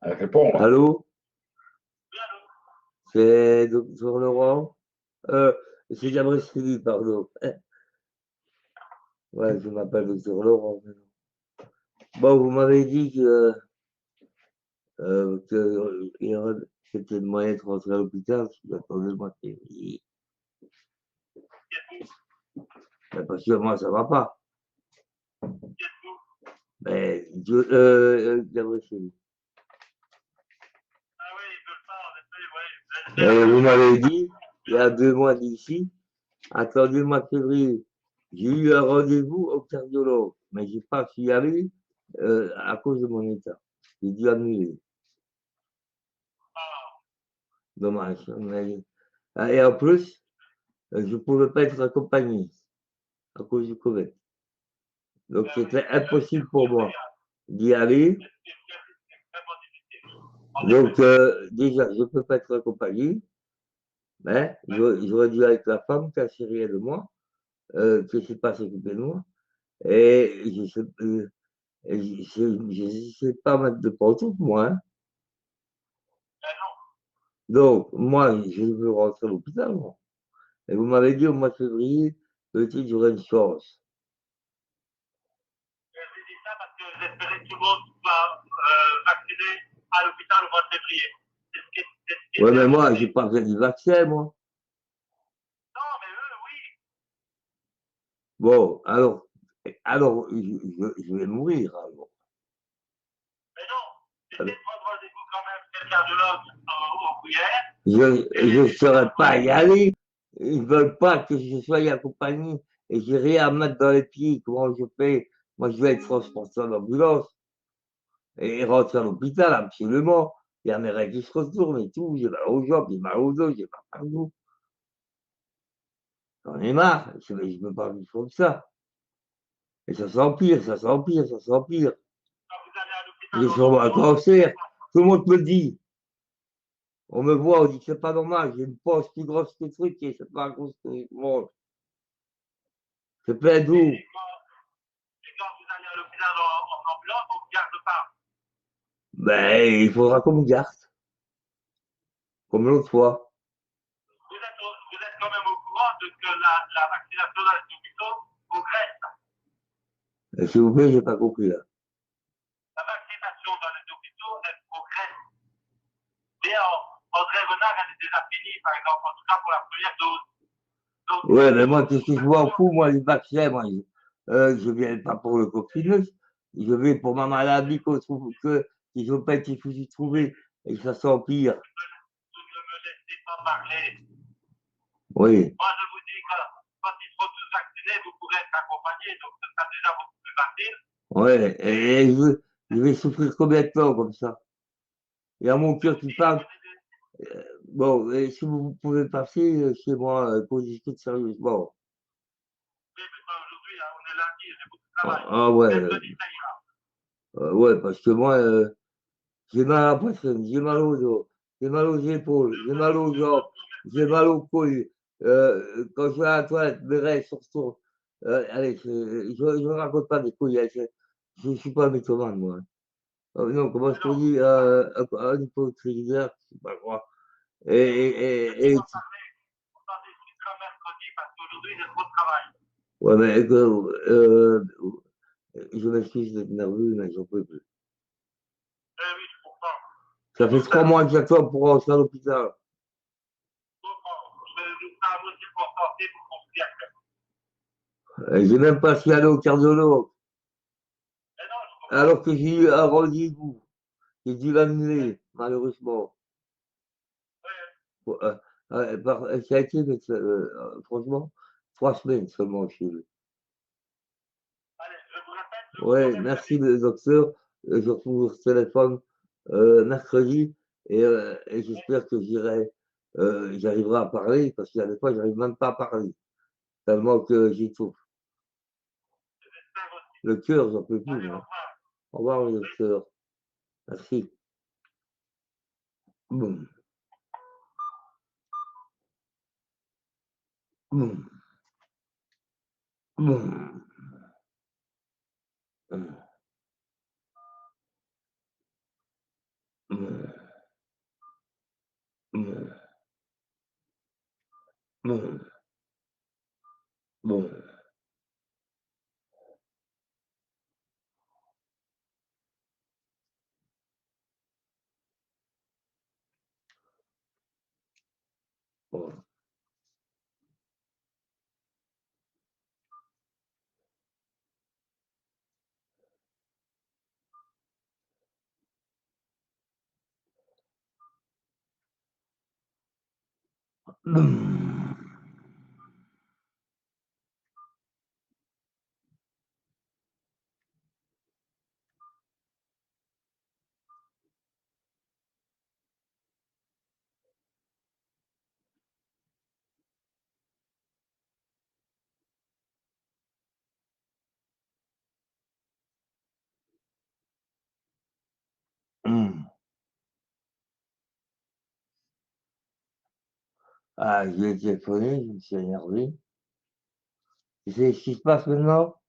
Elle répond. Allô? C'est docteur Laurent? C'est Gabriel Céline, pardon. Ouais, je m'appelle docteur Laurent. Bon, vous m'avez dit c'était le moyen de rentrer à l'hôpital, si j'attendais le mois de février. Ben, parce que moi, ça va pas. Mais, Gabriel Céline. Vous m'avez dit, il y a 2 mois d'ici, attendez le mois de février. J'ai eu un rendez-vous au cardiologue, mais j'ai pas pu y aller à cause de mon état. J'ai dû annuler. Dommage. Et en plus, je ne pouvais pas être accompagné à cause du Covid. Donc c'était impossible pour moi d'y aller. Donc déjà, je ne peux pas être accompagné, mais j'aurais dû avec la femme qui a rien de moi, qui ne sait pas s'occuper de moi. Et je ne sais pas mettre de pantoufles, moi, hein. Donc, moi, je veux rentrer à l'hôpital, moi. Et vous m'avez dit au mois de février, peut-être j'aurais une chance. Ouais, mais moi, j'ai pas besoin du vaccin, moi. Bon, alors je vais mourir, alors. Je ne saurais pas y aller. Ils ne veulent pas que je sois accompagné et j'ai rien à mettre dans les pieds. Comment je fais? Moi, je vais être transporté en ambulance et rentrer à l'hôpital, absolument. Il y a mes règles qui se retournent et tout. J'ai mal aux jambes, j'ai mal au dos, j'ai mal partout. J'en ai marre. Je ne peux pas vivre comme ça. Et ça s'empire, ça s'empire, ça s'empire. J'ai sûrement un cancer. Tout le monde me le dit. On me voit, on dit que c'est pas normal. J'ai une poche plus grosse que le truc et c'est pas à cause que je mange. C'est plein d'eau. Ben, il faudra qu'on me garde. Comme l'autre fois. S'il vous plaît, j'ai pas compris là. Ouais, mais moi, qu'est-ce que je m'en fous, moi, les vaccins, moi, je viens pas pour le coccinus, je vais pour ma maladie qu'on trouve qu'ils n'ont pas été foutus trouver et que ça s'empire. Oui. Ouais, et je vais souffrir combien de temps comme ça? Il y a mon cœur qui parle. Bon, et si vous pouvez passer chez moi qu'on discute sérieusement. Ah ouais, ouais, parce que moi, j'ai mal à la poitrine, j'ai mal au dos, j'ai mal aux épaules, j'ai mal aux jambes, j'ai mal aux couilles. Quand je vais à la toilette, mes règles se retournent. Allez, je ne raconte pas des couilles, hein, je ne suis pas un mythomane, moi. Non, comment est-ce qu'on dit un hypocrisaire, je sais pas quoi. Et ouais, mais je m'excuse d'être nerveux, mais j'en peux plus. Ça fait 3 mois exactement pour rentrer à l'hôpital. J'ai même pas su aller au cardiologue. Alors que j'ai eu un rendez-vous. J'ai dû l'annuler, malheureusement. Ça a été, mais, franchement, 3 semaines seulement chez lui. Ouais, merci le docteur. Je retrouve votre téléphone mercredi et j'espère que j'arriverai à parler parce qu'il y a des fois, j'arrive même pas à parler tellement que j'étouffe. Le cœur, j'en peux plus, moi. Au revoir, le docteur. Merci. Boum, boum, boum, boum. Bon, bon, bon. Bon. Ah, je lui ai téléphoné, je me suis énervé. Tu sais ce qui se passe maintenant?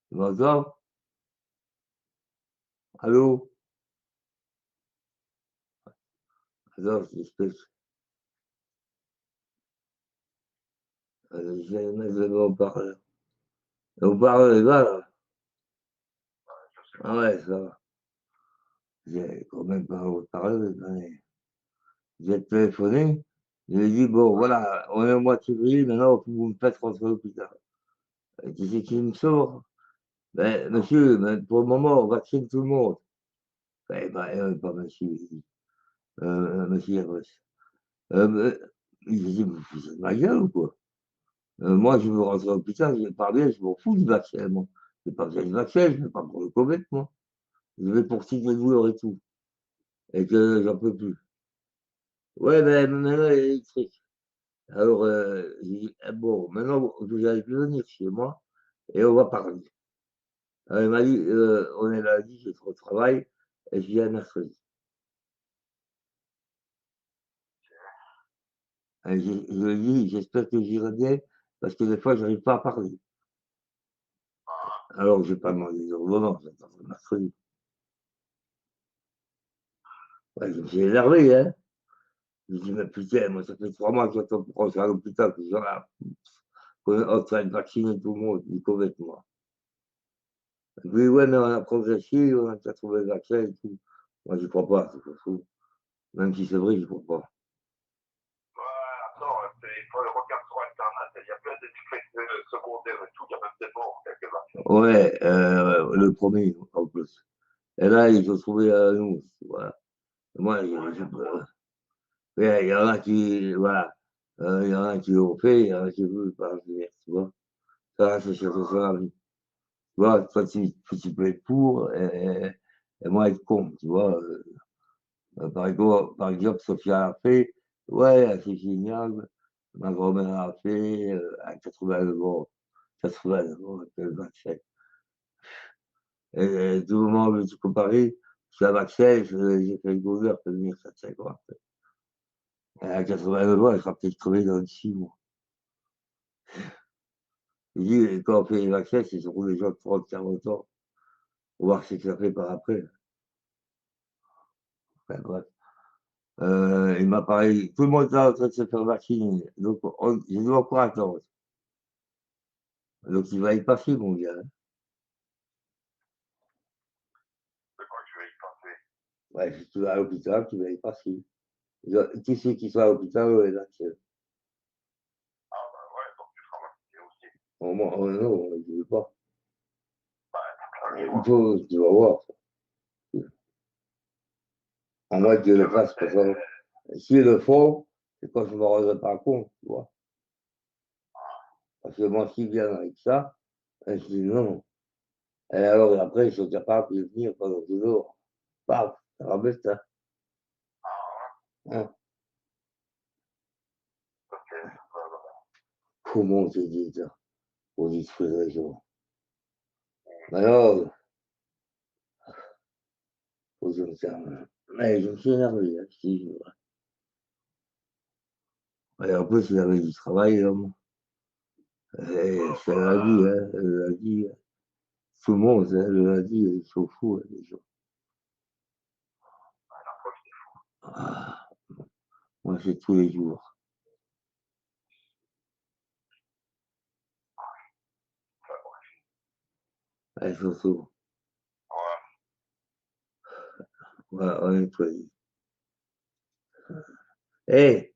Tu m'entends? Allô? Attends, je t'explique. Je vais mettre le haut-parleur. Le haut-parleur, il va là? Ah ouais, ça va. J'ai quand même pas un haut-parleur, mais j'ai téléphoné. Je lui ai dit, bon, voilà, on est au mois de février, maintenant, vous me faites rentrer à l'hôpital. Tu sais qui me sort? Ben, monsieur, ben, pour le moment, on vaccine tout le monde. Pas monsieur, monsieur Yavos. Ben, il dit, vous êtes ma gueule ou quoi? Moi, je veux rentrer à l'hôpital, je parle bien, je m'en fous du vaccin, moi. Je n'ai pas besoin du vaccin, je ne vais pas pour le Covid, moi. Je vais pour signer les douleurs et tout. Et que j'en peux plus. Ouais, ben maintenant, il est électrique. Alors, j'ai dit, ah bon, maintenant, vous allez venir chez moi et on va parler. Alors, il m'a dit, on est lundi, j'ai trop de travail, et je viens mercredi. Et je lui ai dit, j'espère que j'irai bien, parce que des fois, je n'arrive pas à parler. Alors, je n'ai pas demandé d'ordonnance, j'attends mercredi. Ouais, je me suis énervé, hein. Je me dis, mais putain, moi, ça fait 3 mois que j'attends pour rentrer à l'hôpital, que je là, qu'on est en train de vacciner tout le monde, du Covid, moi. Il dit, ouais, mais on a progressé, on a déjà trouvé le vaccin et tout. Moi, je crois pas, c'est faux. Même si c'est vrai, je crois pas. Ouais, le premier, en plus. Et là, ils ont trouvé nous. Voilà. Moi, il y en a qui, voilà. Il y en a qui l'ont fait, il y en a qui ne veulent pas le faire, tu vois. Ça, c'est surtout ça, la vie. Tu vois, toi, tu peux être pour, et moi, être con, tu vois. Par exemple, Sophia a fait, ouais, c'est génial. Ma grand-mère a fait à 89 ans. 89 ans, elle 27. Et tout le monde veut se comparer. Je suis à vaccin, j'ai fait le bonheur de venir 7-5 ans après. Et à 89 ans, elle sera peut-être crevée dans 6 mois. Je dis, quand on fait les vaccins, c'est surtout les gens de 30, 40 ans. Pour voir ce que ça fait par après. Enfin, bref. Il m'a parlé, tout le monde est en train de se faire vacciner. Donc, je dois encore attendre. Donc, il va y passer, mon gars. Ouais, si tu vas à l'hôpital, tu vas y passer. Tous ceux qui sont à l'hôpital, ouais, là, moi, non, je ne veux pas. Il faut, tu vas voir. À moins que je le fasse, parce que s'ils le font, c'est quand je ne me rendrai pas compte, tu vois. Parce que moi, s'ils viennent avec ça, je dis non. Et alors, après, ils sont capables de venir pendant 2 jours. Paf, ça va bête, hein. Hein. Comment te dire ça? Pour discuter les gens. Alors, faut que je me calme. Mais je me suis énervé, hein, je te jure. Et en plus, il avait du travail, l'homme. Et c'est le lundi, hein, le lundi. Tout le monde, hein, le lundi, ils sont fous, hein, les gens. Ah, moi, c'est tous les jours. Ouais, surtout. Ouais, on est choisi. Hé,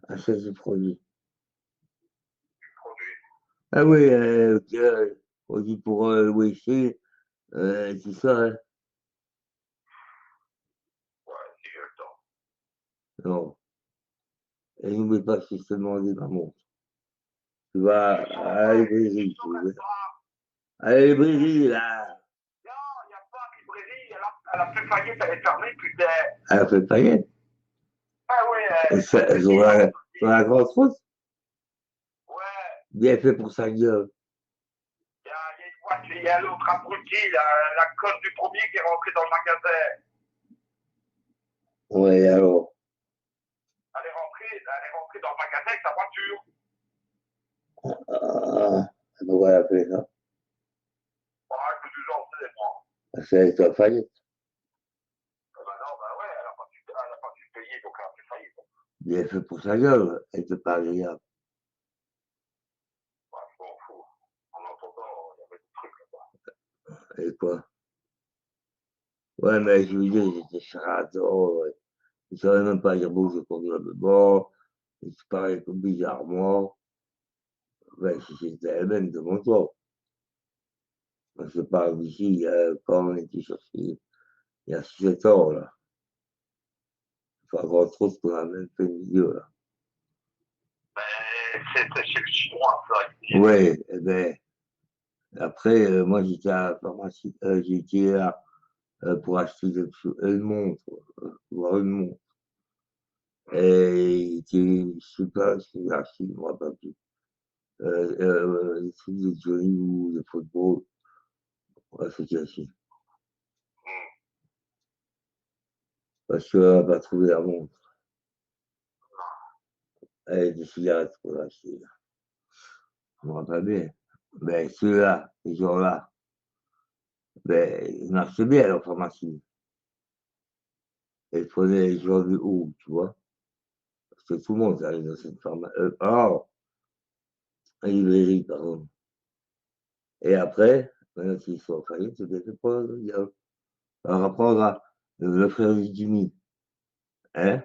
achète ce produit. Ah oui, on dit pour le WC, tout ça, hein. Non. Et n'oublie pas si je te demandais ma montre. Tu vas à la librairie, tu veux. À la librairie, là. Elle a fait faillite, elle est fermée, putain. Elle a fait paillettes. Ah oui, Sur la grosse route, ouais. bien fait pour sa gueule. Il y a une boîte, il y a l'autre abruti, la conne du premier qui est rentrée dans le magasin. Ouais, alors. Elle est rentrée dans le magasin avec sa voiture. Ah, donc elle a fait ça. Ah, que du genre, c'est moi. C'est sa faillite. Ben non, ben ouais, elle a pas pu payer, donc elle a fait faillite. Bien fait pour sa gueule. Elle était pas agréable. Ouais, je m'en fous. En entendant, il y avait des trucs là-bas. Et quoi? Ouais, mais je veux dire, j'étais charlatan. Ouais. Je ne savais même pas dire bonjour convenablement. Il se parlait comme bizarrement. Ouais, si c'était elle-même de mon temps. Moi, je parle d'ici, quand on était cherché, il y a 7 ans, là. Enfin, entre autres, qu'on a même fait milieu, là. Mais c'était chez le chinois, ça. Oui, eh ben, après, moi, j'étais à la pharmacie, j'étais là pour acheter une montre, voir une montre. Et il était, je sais pas ce qu'il a acheté, je ne me rappelle plus. Les trucs de Johnny ou de football, ouais, c'était acheté. Parce qu'elle n'a pas trouvé la montre. Et des cigarettes pour acheter. Je me rappelle bien. Ben, ceux-là, ces gens-là, ben, ils marchaient bien à leur pharmacie. Ils prenaient les gens du haut, tu vois. Parce que tout le monde arrive dans cette pharmacie. En librairie, pardon. Et après, maintenant qu'ils sont en faillite, c'est bien fait pour le diable. Alors après, on a le frère de Jimmy, hein,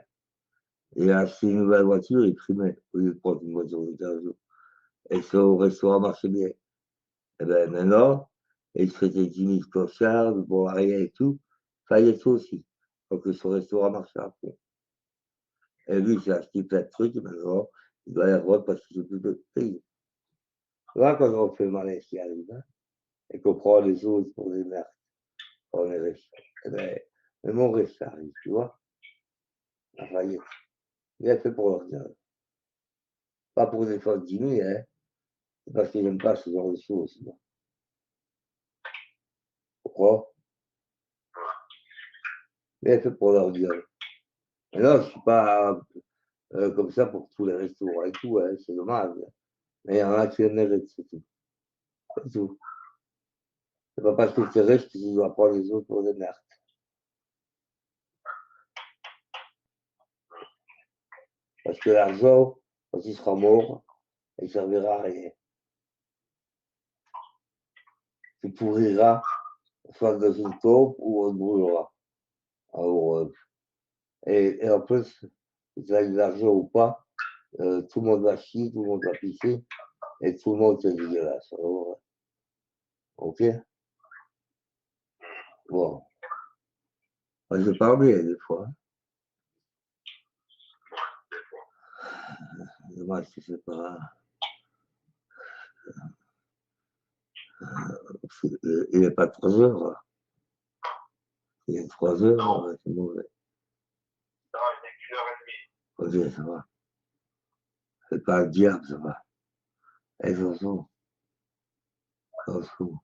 il a acheté une nouvelle voiture, il primait, au lieu de prendre une voiture de 15 jours. Et son restaurant marchait bien. Et bien maintenant, il traitait Jimmy de clochard, de bon à rien et tout, faillite aussi. Donc son restaurant marchait à fond. Et lui, il s'est acheté plein de trucs, et maintenant, il doit y avoir parce qu'il ne peut plus de payer. Là, quand on fait le malin qui arrive, hein, et qu'on prend les autres pour des merdes, on est riche. Eh ben, même mon riche, ça arrive, tu vois. La faillite. Bien fait pour leur dire. Pas pour défendre Jimmy, hein. C'est parce que j'aime pas ce genre de choses, moi. Pourquoi? Bien fait pour leur dire. Et là, je suis pas comme ça pour tous les restaurants et tout, hein, c'est dommage. Mais il y en a qui le méritent, c'est tout. C'est tout. C'est pas parce que tu es riche que tu dois prendre les autres pour des merdes. Parce que l'argent, quand il sera mort, il ne servira à rien. Tu pourriras, soit dans une taupe ou on te brûlera. Alors, et en plus, que tu as de l'argent ou pas, tout le monde va chier, tout le monde va pisser, et tout le monde c'est dégueulasse. Alors, ok? Bon. Moi, je parle bien des fois. Dommage que c'est pas. Il n'est pas 3 heures, là. Il est 3 heures, c'est mauvais. Ça va, il est 1h30. Ok, ça va. C'est pas un diable, ça va. Eh, attention, attention.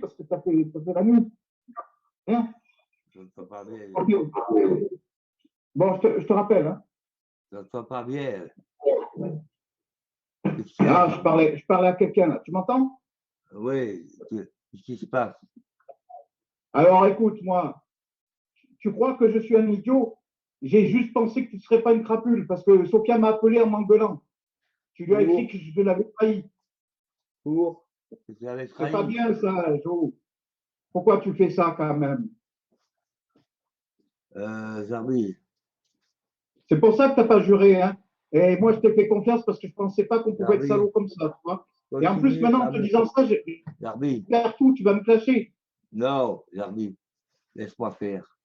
Parce que ça fait la nuit. Hein? Je ne peux pas bien. Ok. Bon, je te rappelle. Hein? Je ne peux pas bien. Ah, je parlais à quelqu'un là. Tu m'entends? Oui, qu'est-ce qui se passe? Alors écoute, moi, tu crois que je suis un idiot? J'ai juste pensé que tu ne serais pas une crapule parce que Sophia m'a appelé en m'engueulant. Tu lui as écrit que je l'avais trahi. Pour? C'est pas bien ça, Jo. Pourquoi tu fais ça quand même? Zarbi. C'est pour ça que tu n'as pas juré. Hein? Et moi, je t'ai fait confiance parce que je ne pensais pas qu'on pouvait être salaud comme ça. Tu vois. Et en plus, maintenant, en te disant ça, Zarbi. Perds tout, tu vas me clasher. Non, Zarbi. Laisse-moi faire.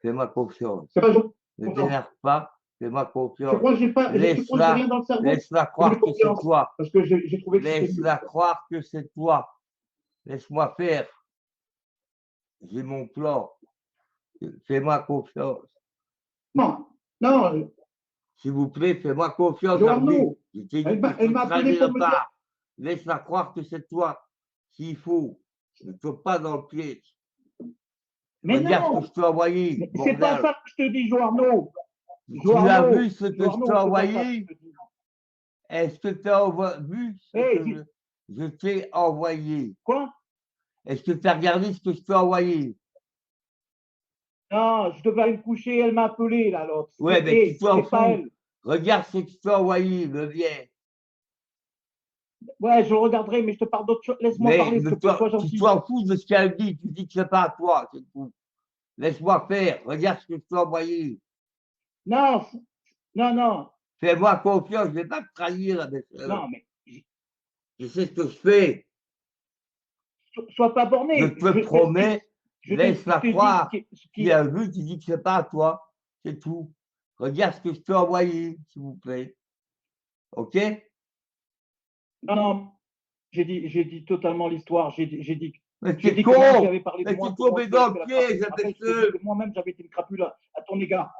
Fais-moi confiance. C'est pas Ne t'énerve pas. Fais-moi confiance. Tu crois que j'ai pas, rien dans le cerveau? Laisse-la croire que c'est toi. Parce que j'ai trouvé que laisse-la croire que c'est toi. Laisse-moi faire. J'ai mon plan. Fais-moi confiance. Non, non. S'il vous plaît, fais-moi confiance. Elle m'a appelé pour me dire. Laisse-la croire que c'est toi. S'il faut. Ne tombe pas dans le piège. Mais regarde ce que je t'ai envoyé. C'est pas ça que je te dis, Joarno. Tu as vu ce que je t'ai envoyé? Est-ce que tu as vu ce que je t'ai envoyé? Quoi? Est-ce que tu as regardé ce que je t'ai envoyé? Non, je devais aller me coucher, elle m'a appelé là, l'autre. Ouais, mais tu t'en fous. Regarde ce que je t'ai envoyé, le viens. Ouais, je le regarderai, mais je te parle d'autre chose. Laisse-moi parler, sois gentil. Tu t'en fous de ce qu'elle dit, tu dis que c'est pas à toi, c'est tout. Laisse-moi faire, regarde ce que je t'ai envoyé. Non, non, non. Fais-moi confiance, je ne vais pas te trahir avec ça. Non, mais. Je sais ce que je fais. Sois pas borné. Je te promets, laisse-la croire. Qui a vu, tu dis que c'est pas à toi. C'est tout. Regarde ce que je t'ai envoyé, s'il vous plaît. OK? Non, non. J'ai dit totalement l'histoire. J'ai dit mais t'es con! J'avais parlé de moi. Tu es tombé dans le piège, moi-même, j'avais été une crapule à ton égard.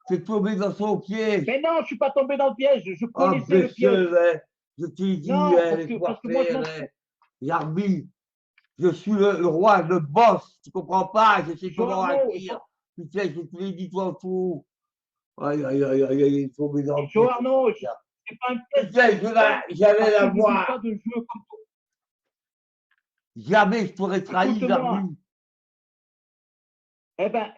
Tu es tombé dans son piège. Mais non, je ne suis pas tombé dans le piège. Je connaissais le piège. Je t'ai dit, parce que moi, Jarbi, je suis le roi, le boss. Tu ne comprends pas? Je sais comment agir. Putain, je te l'ai dit toi tout. Aïe, aïe, aïe, aïe, il est tombé dans le piège. Joarno, c'est pas un piège. Putain, j'allais la voir. Jamais je pourrais trahir Jarbi. Eh bien,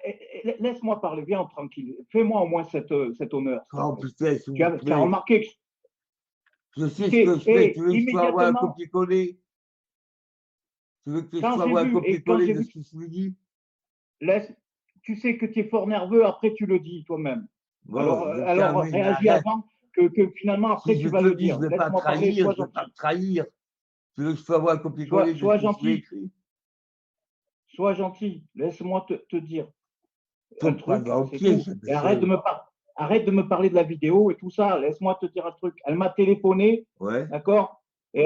laisse-moi parler, viens tranquille. Fais-moi au moins cet honneur. Oh putain, tu as remarqué que. Je sais ce que je fais. Tu veux que je t'envoie un copier-coller? Tu veux que je t'envoie un copier-coller de ce que je lui dis? Tu sais que tu es fort nerveux, après tu le dis toi-même. Bon, alors réagis avant que finalement, après tu vas le dire. Je ne vais pas trahir, je ne vais pas trahir. Tu veux que je t'envoie un copier-coller de ce que je lui ai écrit? Sois gentil, laisse-moi te dire. un Saute pas truc, dans le c'est pied, tout. ça Et arrête de me parler de la vidéo et tout ça. Laisse-moi te dire un truc. Elle m'a téléphoné, Ouais. d'accord? Et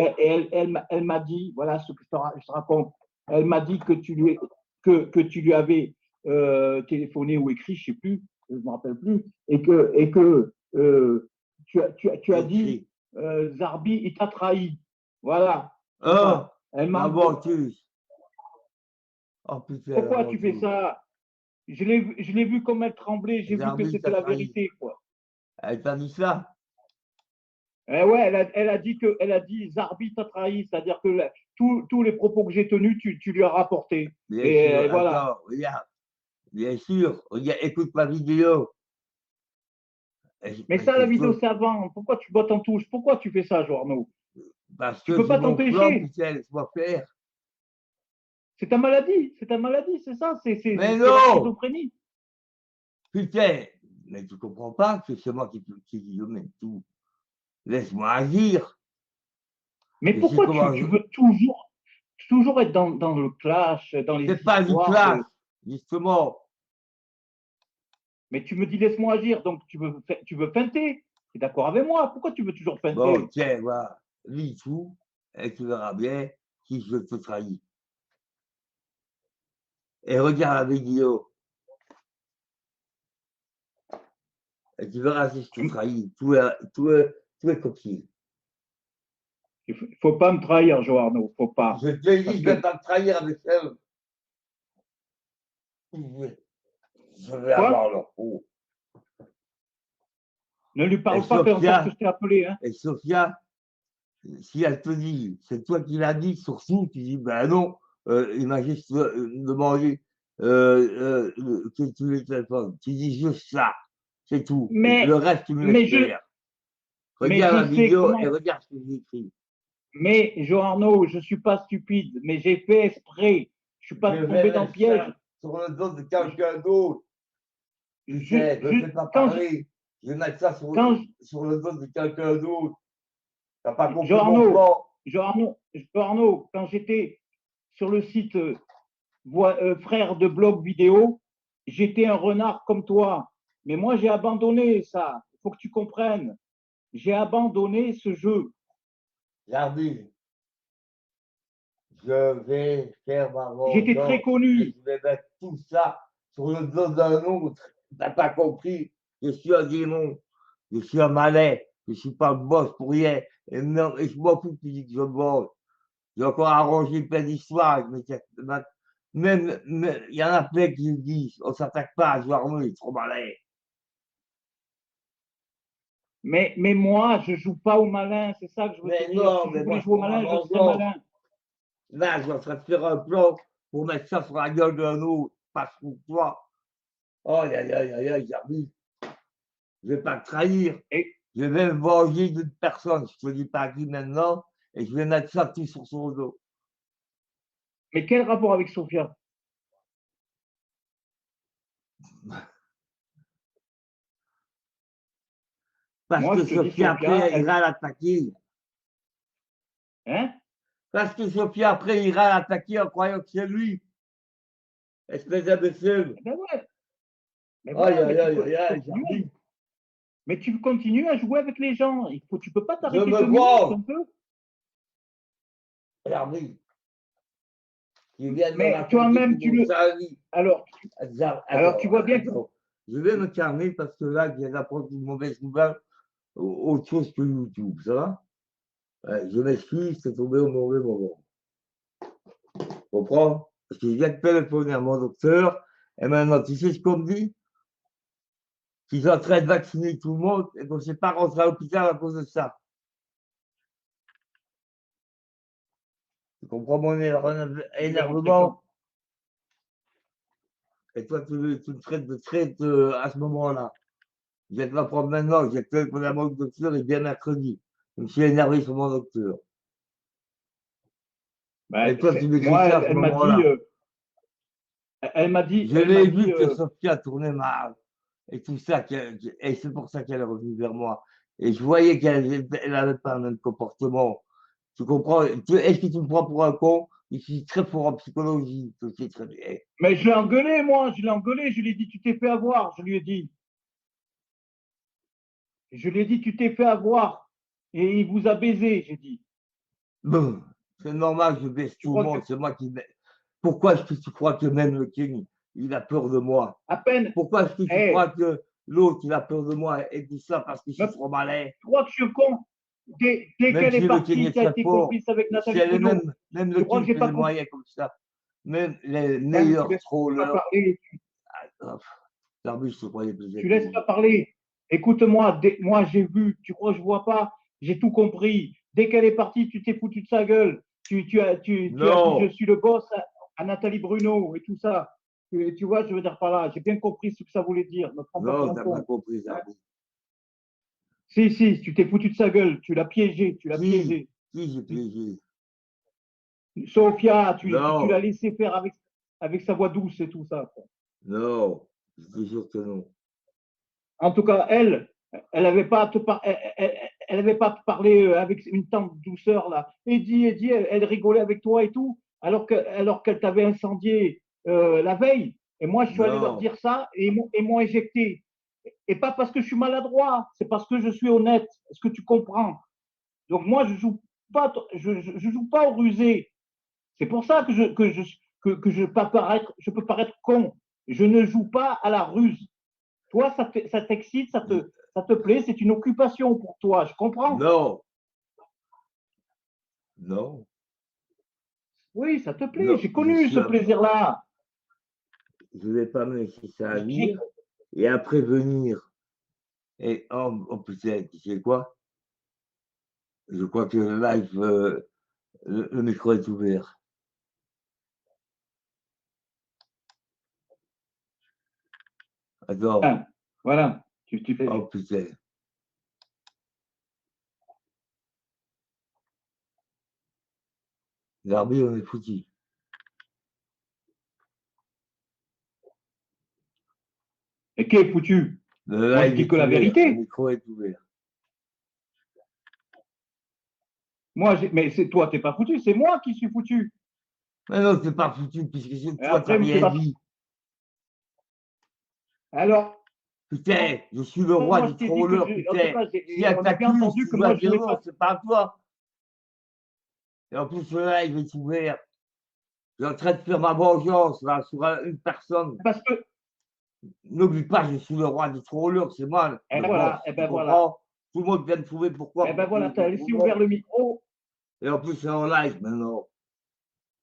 elle m'a dit, voilà ce que je te raconte. Elle m'a dit que tu lui avais téléphoné ou écrit, je ne sais plus, je ne me rappelle plus, et que tu as dit, Écrit. Zarbi, il t'a trahi. Voilà, c'est Oh, ça. Elle la m'a menteuse. Oh putain, la Pourquoi tu fais menteuse. ça? Je l'ai vu comme elle tremblait, j'ai vu que Zarbi c'était t'a la trahi. vérité, quoi. Elle t'a dit ça? Eh ouais, elle a dit Zarbi t'a trahi, c'est-à-dire que tous les propos que j'ai tenus, tu lui as rapporté. Bien Et sûr, voilà. attends, regarde. Bien sûr, regarde, écoute ma vidéo. Mais ça, la vidéo, c'est avant. Pourquoi tu bottes en touche? Pourquoi tu fais ça, Joarno? Parce Tu que peux c'est pas mon plan, t'empêcher. putain, laisse-moi faire. C'est ta maladie, c'est ça, Mais c'est la non! schizophrénie. Putain, mais tu comprends pas que c'est moi qui mène tout. Laisse-moi agir. Mais Je sais pourquoi comment tu veux toujours être dans le clash, dans les c'est pas du histoires clash, justement. Mais tu me dis laisse-moi agir, donc tu veux feinter. Tu es d'accord avec moi? Pourquoi tu veux toujours feinter? Bon, tiens, voilà, lis tout, et tu verras bien si je te trahis. Et regarde la vidéo, et tu verras si je te trahis. Tout est coquille. Il faut pas me trahir, Joarno, faut pas. Je te dis, Parce je vais que pas te trahir avec elle. Je vais quoi? avoir leur peau. Ne lui Et parle pas, fais en sorte Sophia, que je t'ai appelé. Hein. et Sophia, si elle te dit, c'est toi qui l'as dit, surtout, tu dis, ben non, il m'a juste demandé que tu les téléphones. Tu dis juste ça, c'est tout. Mais, Le reste, tu me mais laisses je, faire. mais Regarde la je sais vidéo et comment. regarde ce que j'ai écrit. Mais Joarno, je suis pas stupide, mais j'ai fait exprès. Je suis pas Je tombé vais dans le mettre ça piège. sur le dos de quelqu'un d'autre. Tu sais, ne me fais pas Quand parler. Je vais mettre ça sur le dos de quelqu'un d'autre. Tu n'as pas compris mon Joarno, plan. Joarno, quand j'étais sur le site frère de blog vidéo, j'étais un renard comme toi. Mais moi, j'ai abandonné ça. Il faut que tu comprennes. J'ai abandonné ce jeu. Jardim, je vais faire ma J'étais très vengeance et connu. je vais mettre tout ça sur le dos d'un autre. Tu n'as pas compris. Je suis un démon. Je suis un malais. Je ne suis pas le boss pour rien. Et non, et je m'en fous que tu dis que je bosse. J'ai encore arrangé plein d'histoires. Même, il y en a plein qui me disent, on ne s'attaque pas à Joarno, il est trop malin. Mais moi, je ne joue pas au malin. C'est ça que je veux Mais te dire. non, Si je mais voulais moi, jouer au pour ma malin, je serais vengeance, malin. là, je suis en train de faire un plan pour mettre ça sur la gueule d'un autre, pas sur toi. Oh, aïe, aïe, aïe, aïe, Jarvis. Je ne vais pas te trahir. Et, Je vais me venger d'une personne. Je ne te dis pas à qui maintenant. Et je vais mettre ça tout sur son dos. mais quel rapport avec Sophia? Parce Moi, que je te dis, Sophia, Sophia, après, ira l'attaquer. hein? Parce que Sophia, après, ira l'attaquer en croyant que c'est lui. Espèce d'imbécile. Ben ouais. Mais Aïe, voilà, aïe, aïe, aïe, aïe, Jarvis. Mais tu continues à jouer avec les gens. Tu peux pas Je t'arrêter me 2 minutes venge. un peu. Jarvis. Tu viens de me Mais raconter toi-même, tout mon salut. Alors, Attends, tu vois bien que. attends. Je vais me calmer parce que là, je viens d'apprendre une mauvaise nouvelle, autre chose que YouTube, ça va? Je m'excuse, c'est tombé au mauvais moment. Tu comprends? Parce que je viens de téléphoner à mon docteur, et maintenant, tu sais ce qu'on me dit? Qu'ils sont en train de vacciner tout le monde et qu'on ne sait pas rentrer à l'hôpital à cause de ça. Tu comprends mon énervement? Et toi, tu me traites de traite à ce moment-là. Je vais te l'apprendre maintenant, j'ai téléphoné à mon docteur et bien mercredi. Je me suis énervé sur mon docteur. Ben, Et toi, tu m'écris moi, ça à ce moment-là. elle m'a dit, Je l'ai vu que Sophia tournait mal et tout ça, et c'est pour ça qu'elle est revenue vers moi. Et je voyais qu'elle n'avait pas le même comportement. Tu comprends? Est-ce que tu me prends pour un con? je suis très fort en psychologie, tu sais très bien. Mais je l'ai engueulé, moi, je l'ai engueulé, je lui ai dit, tu t'es fait avoir, je lui ai dit. Je lui ai dit, tu t'es fait avoir. Et il vous a baisé, j'ai dit. Bon, c'est normal, je baisse Tu tout le crois monde, que c'est moi qui baisse. Pourquoi est-ce que tu crois que même le King, il a peur de moi? à peine, Pourquoi est-ce que tu hey, crois que l'autre, il a peur de moi et dit ça parce que je suis trop malin? tu crois que je suis con? Dès Même qu'elle si est le King partie, est tu as très été fort, complice avec si Nathalie elle est Bruno. même le Tu crois que King j'ai fait pas des compris? moyens comme ça, même les Ben, tu meilleurs laisses pas trollers, parler. Darby, je te croyais plus Tu laisses pas intelligent. parler. Écoute-moi, moi j'ai vu, tu crois que je vois pas? J'ai tout compris. Dès qu'elle est partie, tu t'es foutu de sa gueule. Tu as dit je Non, suis le boss à Nathalie Bruno et tout ça. Tu vois, je veux dire par là, j'ai bien compris ce que ça voulait dire. Ne prends pas pour non, un t'as pas con. compris, Hein? Darby. Si, tu t'es foutu de sa gueule. Tu l'as piégé, tu l'as Qui? piégé. Qui j'ai piégé? Sophia, tu l'as Non, laissé faire avec sa voix douce et tout ça. non, je te jure que non. En tout cas, elle n'avait pas à te elle avait pas à te parler avec une tante douceur là. Eddie, elle rigolait avec toi et tout, alors qu'elle t'avait incendié la veille. Et moi, je suis allé leur Non, dire ça et ils m'ont éjecté. Et pas parce que je suis maladroit, c'est parce que je suis honnête. Est-ce que tu comprends? Donc moi, je joue pas au rusé. C'est pour ça que je peux paraître con. Je ne joue pas à la ruse. Toi, ça t'excite, ça te plaît, c'est une occupation pour toi, je comprends. non, non, Oui, ça te plaît, non, j'ai je connu suis ce plaisir-là. je vais pas me laisser ça venir et après venir. Et oh putain, tu sais quoi? Je crois que le live, le micro est ouvert. Attends, Ah, voilà, tu fais. oh putain. Darby, on est foutu. Et qui est foutu? Le Moi, je live dis est que la ouvert, le vérité. micro est ouvert. Mais c'est toi, t'es pas foutu, c'est moi qui suis foutu. Mais non, c'est pas foutu puisque Et toi, t'as après, c'est rien pas. dit. Alors, Putain, je suis le roi moi, je des t'ai dit que trollers, en tout putain. cas, Si elle on a bien t'accuse, entendu tu que dois moi, je dire n'aimais non, pas. c'est pas toi. Et en plus, le live est ouvert. Je suis en train de faire ma vengeance là, sur une personne. Parce que, N'oublie pas, je suis le roi des trollers, c'est moi eh le ben boss. voilà, eh Tu ben voilà, comprends? Tout le monde vient me trouver pourquoi? eh ben Parce que voilà, je t'as suis trop laissé ouvert bon. le micro, Et en plus, c'est en live maintenant.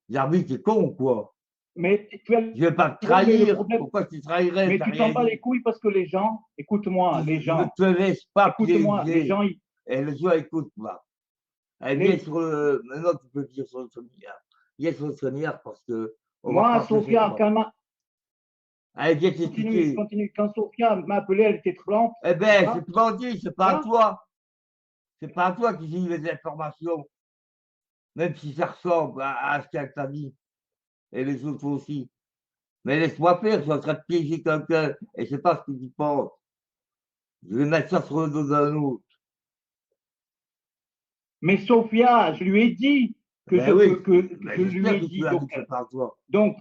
L'arbitre, t'es con ou quoi? mais tu as Je vais pas te droit, mais le trahir. problème, Pourquoi je te trahirais? mais T'as tu t'en rien bats les dit. couilles parce que les gens, écoute-moi, Je ne te laisse pas les piéger. gens, Et le jeu, écoute-moi. Elle vient les, sur le. Maintenant, tu peux dire sur le sommière. Viens sur le sommière parce que on va moi, pas plus Sophia, toi. Allez, viens je t'expliquer. continue. Quand Sophia m'a appelé, elle était tremblante, Eh ben, hein, c'est pas dit, c'est pas à hein, toi. C'est pas à toi qui j'ai eu les informations. Même si ça ressemble à ce qu'elle t'a dit. Et les autres aussi. Mais laisse-moi faire, je suis en train de piéger quelqu'un. Et je sais pas ce que tu penses. Je vais mettre ça sur le dos d'un autre. mais Sophia, je lui ai dit Ben oui, que ben je lui j'espère ai que tu dit. l'as dit que c'est pas à toi. Donc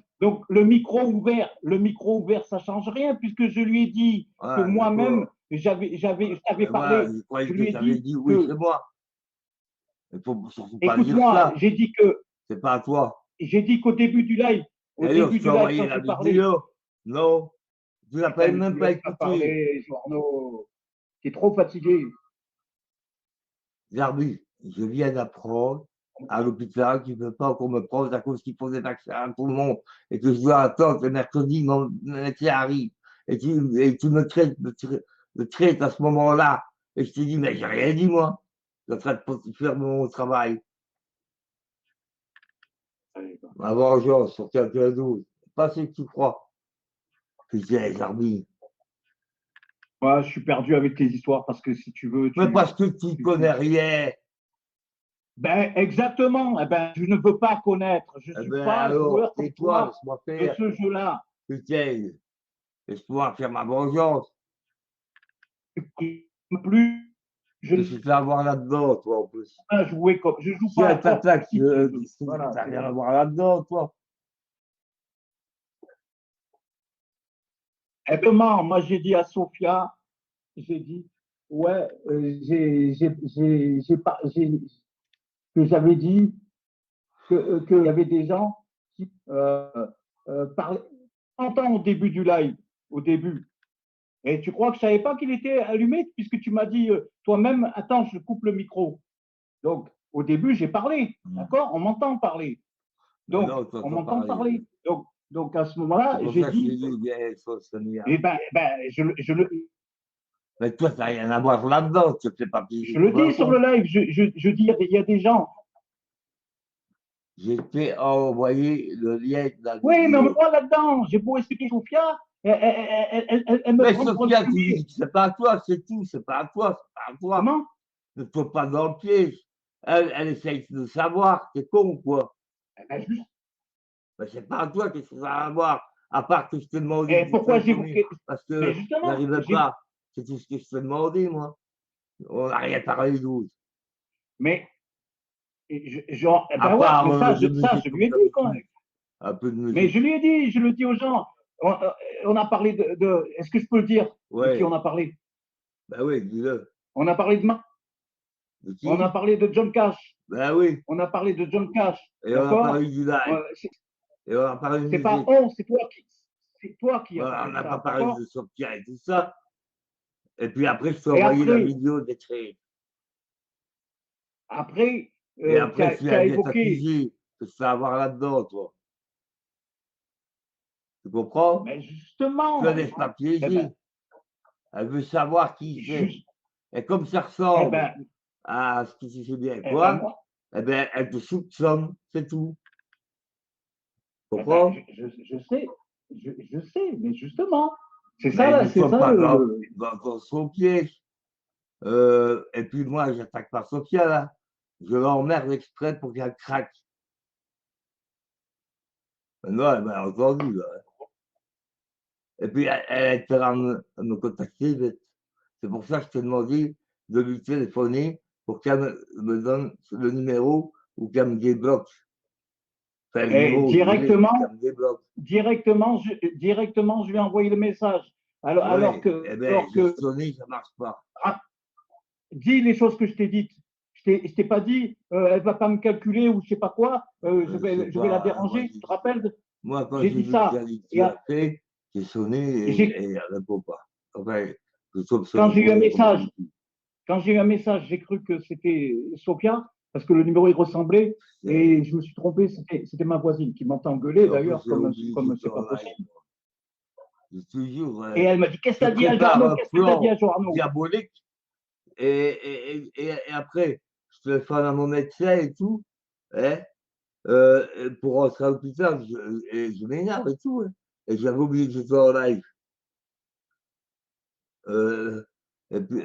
le micro ouvert, ça change rien puisque je lui ai dit que Ouais, moi-même, d'accord. je t'avais Ben voilà, parlé, je croyais je que lui ai tu avais dit dit oui, que, c'est moi. Il faut surtout pas dire écoute-moi, ça. C'est pas à toi. j'ai dit qu'au début du live, D'ailleurs, je t'ai envoyé quand la j'ai parlé, vidéo. Non, tu l'as putain, mais tu même me pas laisses pas écouté. parler, Journo, t'es trop fatigué. Zarbi, je viens d'apprendre à l'hôpital qu'il ne peut pas encore me prendre à cause qu'il faut des vaccins à tout le monde et que je dois attendre le mercredi, mon médecin arrive. Et tu me traites à ce moment-là. Et je te dis, mais j'ai rien dit, moi. Je suis en train de faire mon travail. Ma vengeance sur quelqu'un d'autre. Pas ce que tu crois. Putain, Zarbi. Moi, je suis perdu avec tes histoires parce que si tu veux, Mais parce que tu ne connais rien. Ben, exactement. Eh ben, je ne veux pas connaître. Je ne Eh suis ben pas alors, joueur comme tais-toi, toi laisse-moi de faire. ce jeu-là. Putain, laisse-moi faire ma vengeance. Plus, Je que tu peux avoir là-dedans, toi, en plus. ne jouer comme. Je joue Si pas à elle t'attaque, tu t'as rien à voir là-dedans, toi. Exactement. Moi, j'ai dit à Sophia, j'ai dit, ouais, que j'avais dit qu'il y avait des gens qui parlaient longtemps au début du live, au début. Et tu crois que je ne savais pas qu'il était allumé puisque tu m'as dit toi-même, attends, je coupe le micro. Donc, au début, j'ai parlé, d'accord. On m'entend parler. Donc, Non, on t'entends m'entend parler. parler. Donc, à ce moment-là, C'est pour j'ai ça que je t'ai dit, dit, bien, Sonia. eh ben, Mais toi, t'as rien à voir là-dedans, tu ne fais pas je plaisir le pour dis sur l'instant. le live, je dis, il y a des gens. J'ai fait envoyer le lien de la Oui, mais vidéo. moi là-dedans, j'ai beau expliquer Sophia, elle me Mais prend pour le Sophia, tu premier. dis que c'est pas à toi, c'est tout, c'est pas à toi, c'est pas à toi. Comment? Ne tombe pas dans le piège. Elle essaye de savoir, t'es con ou quoi? Eh ben, juste. Ben, c'est pas à toi que ça va avoir, à part que je t'ai demandé Et de pourquoi téléphoner j'évoquais. parce Mais que justement, j'arrivais pas. C'est tout ce que je t'ai demandé, moi. On n'a rien parlé d'autre. mais genre, eh À ben ouais, part mais de ça, musique je comme lui ai dit quand même. d'habitude. Un peu de Mais musique. je lui ai dit, je le dis aux gens. On a parlé est-ce que je peux le dire de qui on Ouais, a parlé? ben oui, dis-le. On a parlé de De on a qui? parlé de John Cash. Ben oui. On a parlé de John Cash. Et on a D'accord? parlé du live. Et on a parlé de C'est pas musique. on, c'est toi qui as Voilà, on parlé de n'a pas ça. parlé D'accord? de Sophia et tout ça. Et puis après, je t'ai Et envoyé la après, vidéo d'écrit. après, Et après, tu tu as as été évoqué. accusé de savoir là-dedans, toi. Tu comprends? Mais Tu la justement, laisses pas eh ben, piéger. Elle veut savoir qui c'est. juste, Et comme ça eh ressemble ben, à ce que tu sais bien, eh ben, toi, moi, eh bien, elle te soupçonne, c'est tout. Tu eh ben, comprends? je sais, mais justement, c'est ça, Mais là, ne c'est tombe ça pas dans son piège. Et puis moi, j'attaque pas Sophia, là. Je l'emmerde exprès pour qu'elle craque. Non, elle m'a entendu, là. Et puis, elle a été à me contacter vite. C'est pour ça que je t'ai demandé de lui téléphoner pour qu'elle me donne le numéro ou qu'elle me débloque. Enfin, le et numéro, je l'ai, mais qu'elle me débloque. directement, je lui ai envoyé le message. Oui, eh bien, Alors j'ai que, sonné, ça ne marche pas. ah, dis les choses que je t'ai dites. Je t'ai pas dit, elle va pas me calculer ou je sais pas quoi, Je sais je vais la pas, déranger. Tu te rappelles? moi, quand J'ai j'ai dit vu ça. que Et tu as fait, j'ai sonné j'ai, et elle ne répond pas. Enfin, je soupçonne quand j'ai eu un rien comme message, d'habitude. j'ai cru que c'était Sophia parce que le numéro il ressemblait et je me suis trompé. C'était ma voisine qui m'entend gueuler En plus, d'ailleurs, j'ai oublié que comme j'étais c'est en pas live. possible. J'ai toujours, Et elle m'a dit, qu'est-ce que je t'as dit à prépare Jorno? un Qu'est-ce que t'as dit à plan Jorno? diabolique et après, je téléphone à mon médecin et tout, hein, pour rentrer à l'hôpital, je m'énerve et tout. Hein. Et j'avais oublié que j'étais en live. Et puis,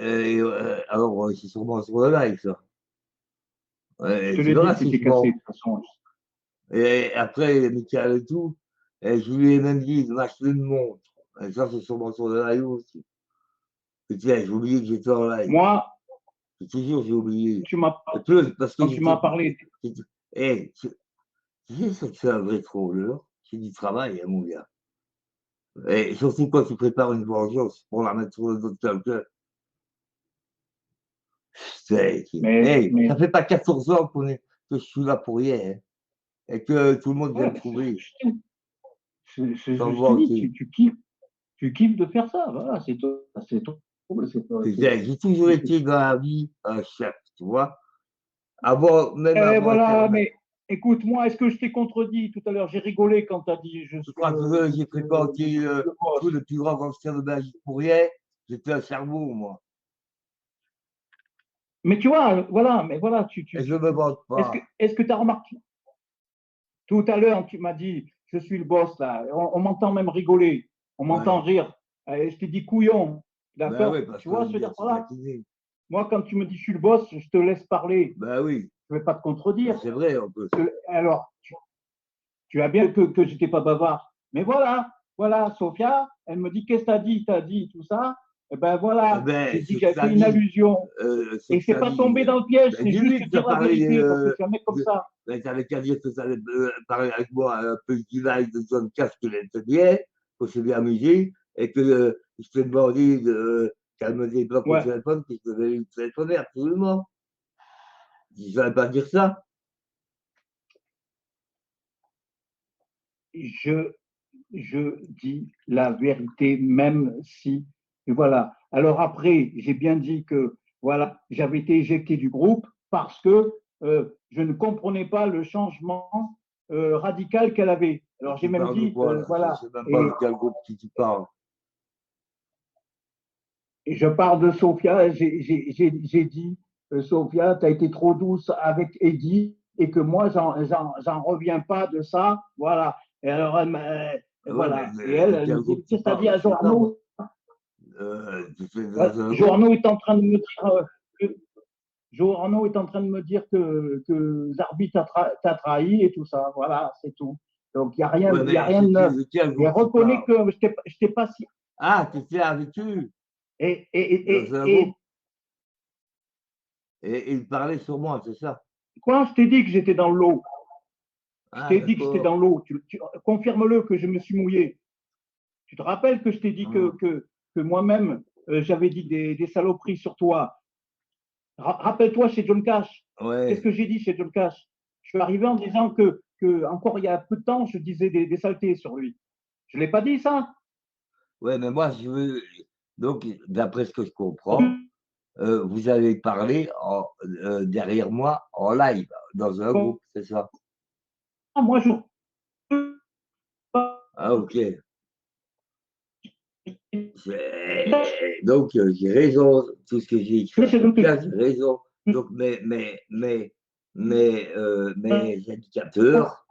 alors, c'est sûrement sur le live, ça. Je Et te tu l'ai dit verras que si c'était je cassé mens. de toute façon. Et après, Michael et tout, et je lui ai même dit de m'acheter une montre. Et ça, c'est sûrement sur le live aussi. Et tiens, j'ai oublié que j'étais en live. Moi, J'ai oublié. tu m'as Et plus, parce que quand tu m'as parlé, hey, tu sais ce que c'est un vrai trolleur? C'est du travail, hein, mon gars. Et surtout quand tu prépares une vengeance pour la mettre sur le dos de quelqu'un. Hey, mais ça fait pas 14 ans que je suis là pour rien, hein, et que tout le monde vient ouais, me trouver sans me je te dis, vanter. tu kiffes de faire ça. Voilà, c'est tout. J'ai toujours été dans la vie un chef, tu vois. Même Et avant voilà, Internet. mais écoute, moi, est-ce que je t'ai contredit tout à l'heure? J'ai rigolé quand tu as dit Je crois que j'ai fréquenté le boss. le plus grand gangster de Belgique pour rien. J'étais un cerveau, moi. Mais tu vois, voilà, mais voilà, Et je ne me vante pas. est-ce que tu as remarqué? Tout à l'heure, tu m'as dit, je suis le boss, là. On m'entend même rigoler. On m'entend Ouais. rire. Je t'ai dit couillon. Ben oui, D'accord? parce Tu qu'on vois, aime je veux bien dire se par là. taquiner. Moi, quand tu me dis je suis le boss, je te laisse parler. Ben oui, Je ne vais pas te ben contredire. c'est vrai en plus. Alors, tu as bien que je n'étais pas bavard. Mais voilà, Sophia, elle me dit, qu'est-ce que tu as dit? Tu as dit tout ça. Eh ben Ah voilà, ben, j'ai dit c'est que que j'avais ça fait une dit. allusion. C'est Et que c'est ça pas dit. tombé dans le piège, Ben, c'est dis-lui juste que tu dire la parlé. vérité, parce que je suis un mec comme ça. Ben, t'avais qu'à dire que tu allais parler avec moi un peu du live de John Cash qui vient de te dire, qu'on s'est bien amusé, et que je t'ai demandé qu'elle me débloque au Ouais, téléphone, que je devais lui téléphoner absolument. Je ne savais pas dire ça. je, je dis la vérité, même si. Et voilà. Alors après, j'ai bien dit que voilà, j'avais été éjecté du groupe parce que je ne comprenais pas le changement radical qu'elle avait. Et Alors j'ai tu même parles de dit, quoi là? Je ne voilà. sais même pas de quel groupe tu parles. Et je parle de Sophia, j'ai dit, Sophia, tu as été trop douce avec Eddie et que moi, j'en reviens pas de ça. Voilà. Et alors, Ouais, voilà. Et elle, de elle quel me dit, groupe tu qu'est-ce que tu as dit parles? à Je sais pas, moi. Joarno? Tu fais Ouais, dans un groupe? Joarno est en train de me dire, Joarno est en train de me dire que Zarbi t'a trahi et tout ça. Voilà, c'est tout. Donc, Ouais, y a mais rien de neuf. de quel Et groupe tu reconnais parles? que je t'ai pas si. Ah, tu étais avec eux Et, et, dans et, un et, groupe et ils parlaient sur moi, c'est ça? Quoi, je t'ai dit que j'étais dans l'eau. Je Ah, t'ai dit que j'étais d'accord. dans l'eau. Confirme-le que je me suis mouillé. Tu te rappelles que je t'ai dit Hum. que moi-même, j'avais dit des saloperies sur toi. Rappelle-toi chez John Cash. Qu'est-ce Ouais, que j'ai dit chez John Cash? Je suis arrivé en disant encore il y a peu de temps, je disais des saletés sur lui. Je ne l'ai pas dit ça? ouais, mais moi, je veux. Donc, d'après ce que je comprends, vous avez parlé derrière moi en live, dans un groupe, c'est ça? Moi, je. Ah, ok. Donc, j'ai raison. Tout ce que j'ai écrit sur le cas, j'ai raison. Donc, mes indicateurs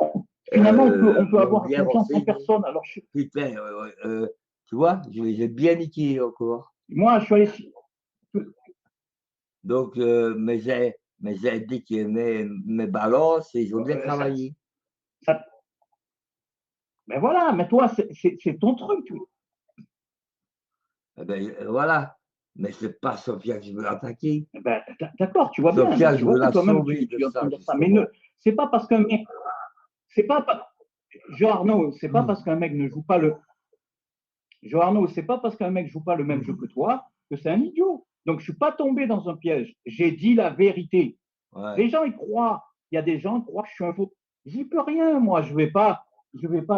Finalement, on peut m'ont avoir bien confiance en renseigné. personne. Alors, Putain, tu vois, je les ai bien niqués encore. moi, je suis allé. Donc, mes indices et mes balances, ils ont bien travaillé. Ça, ben voilà, mais toi, c'est ton truc. Eh ben, voilà. Mais c'est pas Sophia que je veux attaquer. Ben, d'accord, tu vois bien, Sophia, tu je vois veux que la toi-même, sauver de tu es en train ça, de dire ça. Mais ne, justement. c'est pas parce qu'un mec, c'est pas, Joe Arnaud, c'est pas parce qu'un mec ne joue pas le, Joe Arnaud, c'est pas parce qu'un mec joue pas le même jeu que toi que c'est un idiot. Donc, je suis pas tombé dans un piège. J'ai dit la vérité. Ouais. Les gens y croient. Il y a des gens qui croient que je suis un faux. J'y peux rien, moi. Je vais pas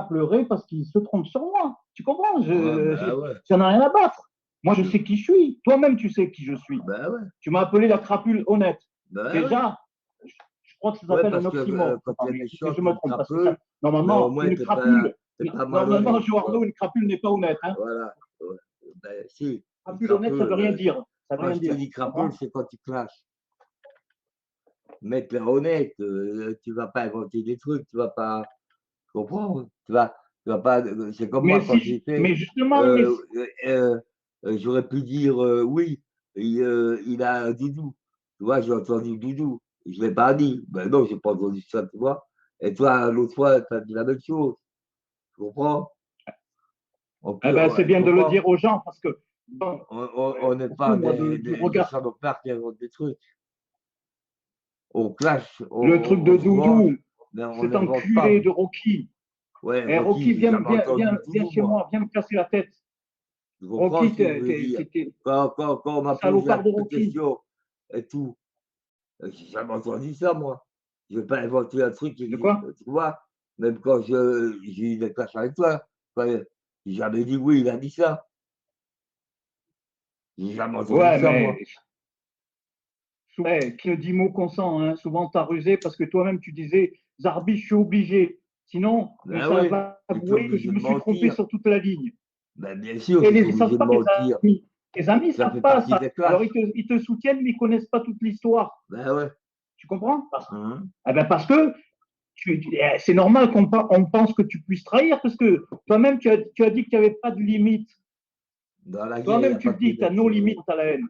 pleurer parce qu'ils se trompent sur moi. Tu comprends? Ouais, bah ouais. J'en ai rien à battre. Moi, je sais qui je suis. Toi-même, tu sais qui je suis. Bah ouais. Tu m'as appelé la crapule honnête. Bah ouais. Déjà, je crois que ça Ouais, s'appelle un parce que oxymore. quand tu es Que méchant, je tu me me trompe. Parce que crapeux, mais au normalement, moins, une tu crapule, n'es pas normalement, malhonnête. Joarno, une crapule n'est pas honnête. Hein. Voilà. Ouais. Ben, si, une Crapule honnête, ça crapule, veut rien dire. Ça veut quand rien je te dire. dis Tu crapule, comprends? c'est quand tu clashes. Mais tu es honnête, tu vas pas inventer des trucs, tu vas pas comprendre. Tu vas pas. C'est comme moi quand j'ai fait. Mais justement, euh, J'aurais pu dire oui, il a un doudou. Tu vois, j'ai entendu doudou. Je ne l'ai pas dit. Ben non, je n'ai pas entendu ça, tu vois. Et toi, l'autre fois, tu as dit la même chose. Tu comprends? eh ben, c'est Tu bien de le comprends? dire aux gens parce que bon, On n'est au pas fond, moi, du des regard, salopards qui inventent des trucs. On clash, le truc on de se venge, Doudou, mais on cet n'invente pas. enculé de Rocky. Ouais, Eh, Rocky, Rocky, j'ai jamais entendu viens doudou, chez moi. moi, viens me casser la tête. Tu comprends Rocky, ce que je veux dire? t'es Quand on m'a posé salopard de la Rocky. question et tout, j'ai jamais entendu ça, moi. Je ne vais pas inventer un truc qui De existe, quoi? tu vois. Même quand j'ai eu des clashs avec toi, j'ai jamais dit oui, il a dit ça. J'ai jamais entendu Ouais, ça, mais moi. ouais, qui ne dit mot consent, hein. Souvent, t'as rusé parce que toi-même, tu disais, Zarbi, je suis obligé. Sinon, Ben ça oui, va j'étais avouer que je obligé de me suis trompé mentir. sur toute la ligne. Ben bien sûr, Et j'étais ils ne obligé savent de pas tes mentir. amis. Tes amis ne Ça fait savent pas partie ça. des Alors, clashs. ils te soutiennent, mais ils ne connaissent pas toute l'histoire. Ben ouais. Tu comprends? Mhm. Eh ben parce que c'est normal on pense que tu puisses trahir, parce que toi-même, tu as dit que tu n'avais pas de limite. Dans la guerre, il n'y Toi-même, a tu pas le de dis, tu as limite, nos c'est vrai. limites à la haine.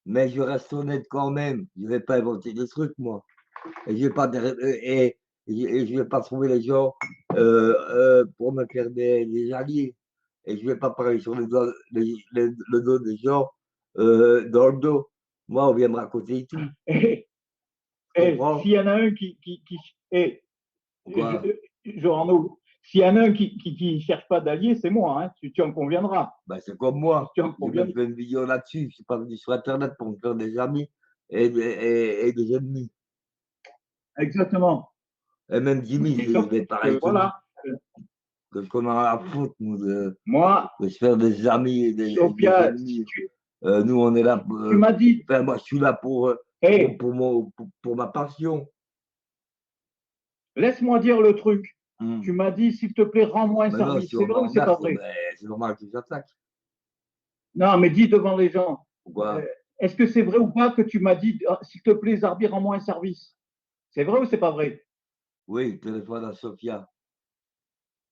Mais je reste honnête quand même. Je ne vais pas inventer des trucs, moi. Et je ne vais pas trouver les gens pour me faire des alliés. Et je ne vais pas parler sur le dos des gens dans le dos. Moi, on vient me raconter tout. S'il y en a un Quoi? s'il y en a un qui cherche pas d'alliés, c'est moi, hein, tu en conviendras. Ben, c'est comme moi. Tu en J'ai même conviendras. fait une vidéo là-dessus. Je ne suis pas venu sur Internet pour me faire des amis et des ennemis. Exactement. Et même Jimmy, il est pareil que voilà. nous. Qu'on a à foutre, nous, Moi, de se faire des amis et des Sophia, ennemis. Nous, on est là. tu m'as dit, Enfin, moi, je suis là pour hey, ma passion. laisse-moi dire le truc. Hmm. Tu m'as dit, s'il te plaît, rends-moi un Mais non, service. si C'est on vrai ou c'est pas m'embarque, vrai? ben, c'est normal que j'attaque. Non, mais dis devant les gens. Pourquoi? Est-ce que c'est vrai ou pas que tu m'as dit, s'il te plaît, Zarbi, rends-moi un service? C'est vrai ou c'est pas vrai? Oui, téléphone à Sophia.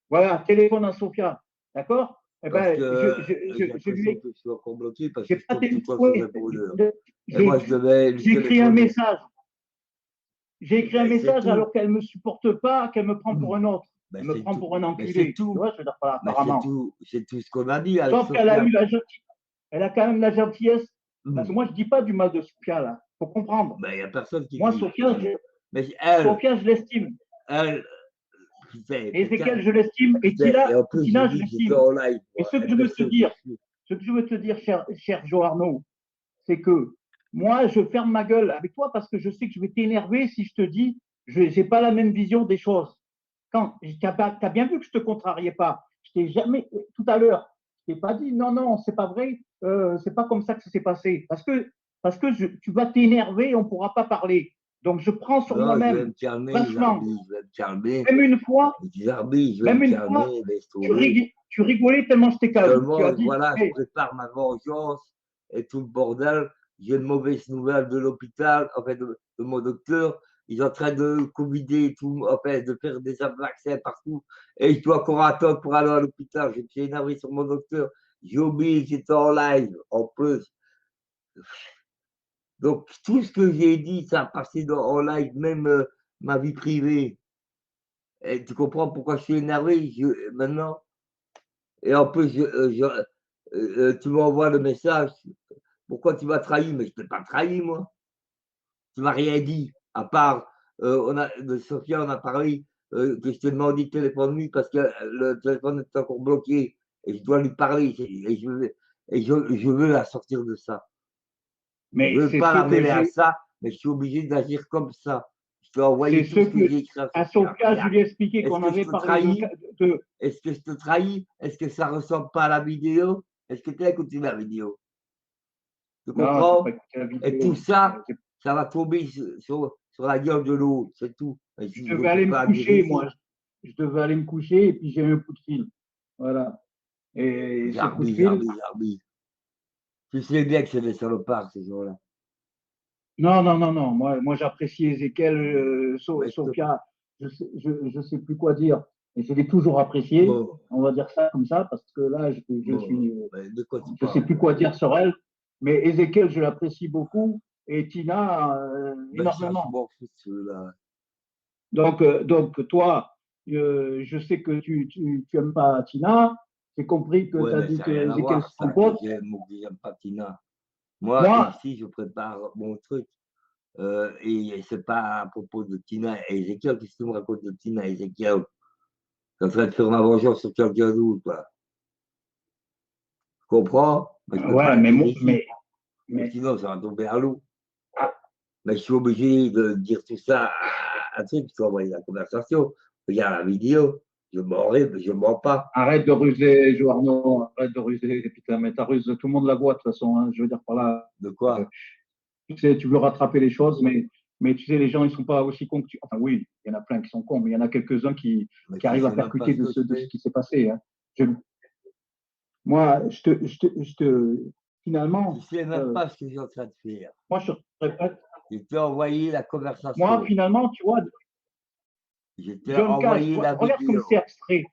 Voilà, téléphone à Sophia. D'accord? Eh Parce ben, que je j'ai lui l'impression ai. que je suis encore bloqué parce J'ai que je pas tombe tout le temps sur téléphoné. les brûleurs. Et moi, je devais lui J'ai écrit un téléphoner. message. J'ai écrit un Ben, c'est message tout. alors qu'elle ne me supporte pas, qu'elle me prend pour un autre. Ben, Elle me c'est prend tout. pour un Mais c'est enculé. Tu tout. vois, je veux dire, voilà, Mais apparemment. c'est tout ce qu'on a dit avec Sauf qu'elle a Sophia. eu la gentillesse. Elle a quand même la gentillesse. Parce que Hmm. moi, je ne dis pas du mal de Sophia, là. Il faut comprendre. Ben, il n'y a personne qui Moi, dit. Mais Sophia, je l'estime. elle, putain, Ézéchiel, je l'estime. Et et en plus, j'ai Tina, je dit que j'étais l'estime. en live. Et Moi, ce que je veux te personne dire, ne suit. cher Joe Arnaud, c'est que moi, je ferme ma gueule avec toi parce que je sais que je vais t'énerver si je te dis je n'ai pas la même vision des choses. Quand tu as bien vu que je ne te contrariais pas. Je t'ai jamais, tout à l'heure, je t'ai pas dit non, non, c'est pas vrai, c'est pas comme ça que ça s'est passé. Parce que tu vas t'énerver et on ne pourra pas parler. Donc je prends sur Non, je vais moi-même, me calmer, vachement. Zarbi, je vais me calmer. Même une fois, Zarbi, je vais me calmer, laisse tomber. tu rigolais tellement je t'ai calmé. Tu Seulement, as dit, voilà, je hey, prépare ma vengeance et tout le bordel. J'ai une mauvaise nouvelle de l'hôpital, en fait, de mon docteur. Ils sont en train de covider tout, en fait, de faire des vaccins partout. Et je dois encore attendre pour aller à l'hôpital. Je me suis énervé sur mon docteur. J'ai oublié que j'étais en live, en plus. Donc, tout ce que j'ai dit, ça a passé en live, même ma vie privée. Et tu comprends pourquoi je suis énervé maintenant? Et en plus, tu m'envoies le message. Pourquoi tu m'as trahi? Mais je ne t'ai pas trahi, moi. Tu m'as rien dit. À part, de Sophia, on a parlé que je t'ai demandé de téléphoner parce que le téléphone est encore bloqué et je dois lui parler. Je veux la sortir de ça. Je mais ne veux c'est pas ce la que mêler à j'ai. ça, mais je suis obligé d'agir comme ça. Je t'ai C'est envoyé ce tout ce que que. j'ai écrit à À Sophia. Sophia, je Regarde. lui ai expliqué Est-ce qu'on que je avait te parlé trahis? de. Est-ce que je te trahis? Est-ce que ça ne ressemble pas à la vidéo? Est-ce que tu as écouté la vidéo? Tu Non, je n'ai pas comprends? écouté la Et tout vidéo. ça, ça va tomber sur la gueule de l'autre, c'est tout. Et Je si je ne devais peux aller me pas dire coucher, ici, moi. Je devais aller me coucher et puis j'ai eu un coup de fil. Voilà. Et ce coup de fil. Jarbi. Tu sais bien que c'est des salopards, ces gens-là. Non, non, non, non. Moi j'apprécie Ezekiel, Mais Sophia. Je sais plus quoi dire. Et je l'ai toujours apprécié. bon, On va dire ça comme ça parce que là, bon, mais de quoi tu je sais parles? plus quoi dire sur elle. Mais Ezekiel, je l'apprécie beaucoup et Tina, Ben ça, je énormément. m'en fous de ceux-là. Donc toi, je sais que tu aimes pas Tina. J'ai compris que Ouais, tu as mais dit ça n'a que rien à Ezekiel voir, c'est ton ça, que pote. j'aime ou que j'aime pas Tina. Moi, Moi, ici, je prépare mon truc. Et c'est pas à propos de Tina et Ezekiel. Qu'est-ce que tu me racontes de Tina et Ezekiel? Tu es en train de faire ma vengeance sur quelqu'un d'autre, quoi. Tu comprends? Mais je ne peux pas ouais, le dire ici. mais Sinon, ça va tomber à l'eau. Mais je suis obligé de dire tout ça à truc, tu envoyer la conversation. Regarde la vidéo. Je mens pas. arrête de ruser, Joarno, arrête de ruser. Putain, mais ta ruse, tout le monde la voit de toute façon. Hein. Je veux dire par là, De euh, quoi? tu sais, tu veux rattraper les choses, mais tu sais, les gens, ils sont pas aussi cons que tu. Enfin, oui, il y en a plein qui sont cons, mais il y en a quelques-uns Mais qui tu arrivent à sais même pas percuter ce que je de ce fais. qui s'est passé. Hein. Je, moi, Tu finalement, sais même pas ce que je suis en train de faire. moi, je répète, Je t'ai envoyé la moi, conversation. finalement, tu vois, Je t'ai John Cash, envoyé la regarde comme vidéo. c'est abstrait.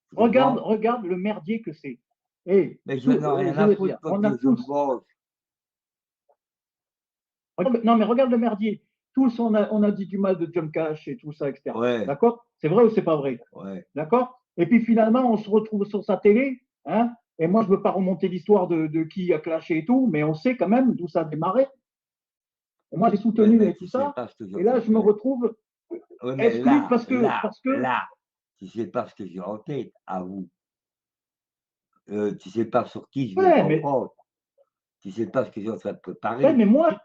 Tu comprends? Regarde le merdier que c'est. Et Mais je n'ai rien je à veux foutre dire, quand on a je tous. mange. Non, mais regarde le merdier. On a dit du mal de John Cash et tout ça, etc. Ouais, D'accord? C'est vrai ou c'est pas vrai? ouais. D'accord? Et puis finalement, on se retrouve sur sa télé. Hein, et moi, je ne veux pas remonter l'histoire de qui a clashé et tout, mais on sait quand même d'où ça a démarré. Et moi, j'ai Ouais, soutenu mais et tout tu sais ça. pas ce que j'ai Et en là, tête. je me retrouve Ouais, mais exclu là, parce que tu sais pas ce que j'ai en tête, à vous. Tu sais pas sur qui je vais ouais, m'en prendre. Tu sais pas ce que j'ai en train de ouais, préparer. mais moi,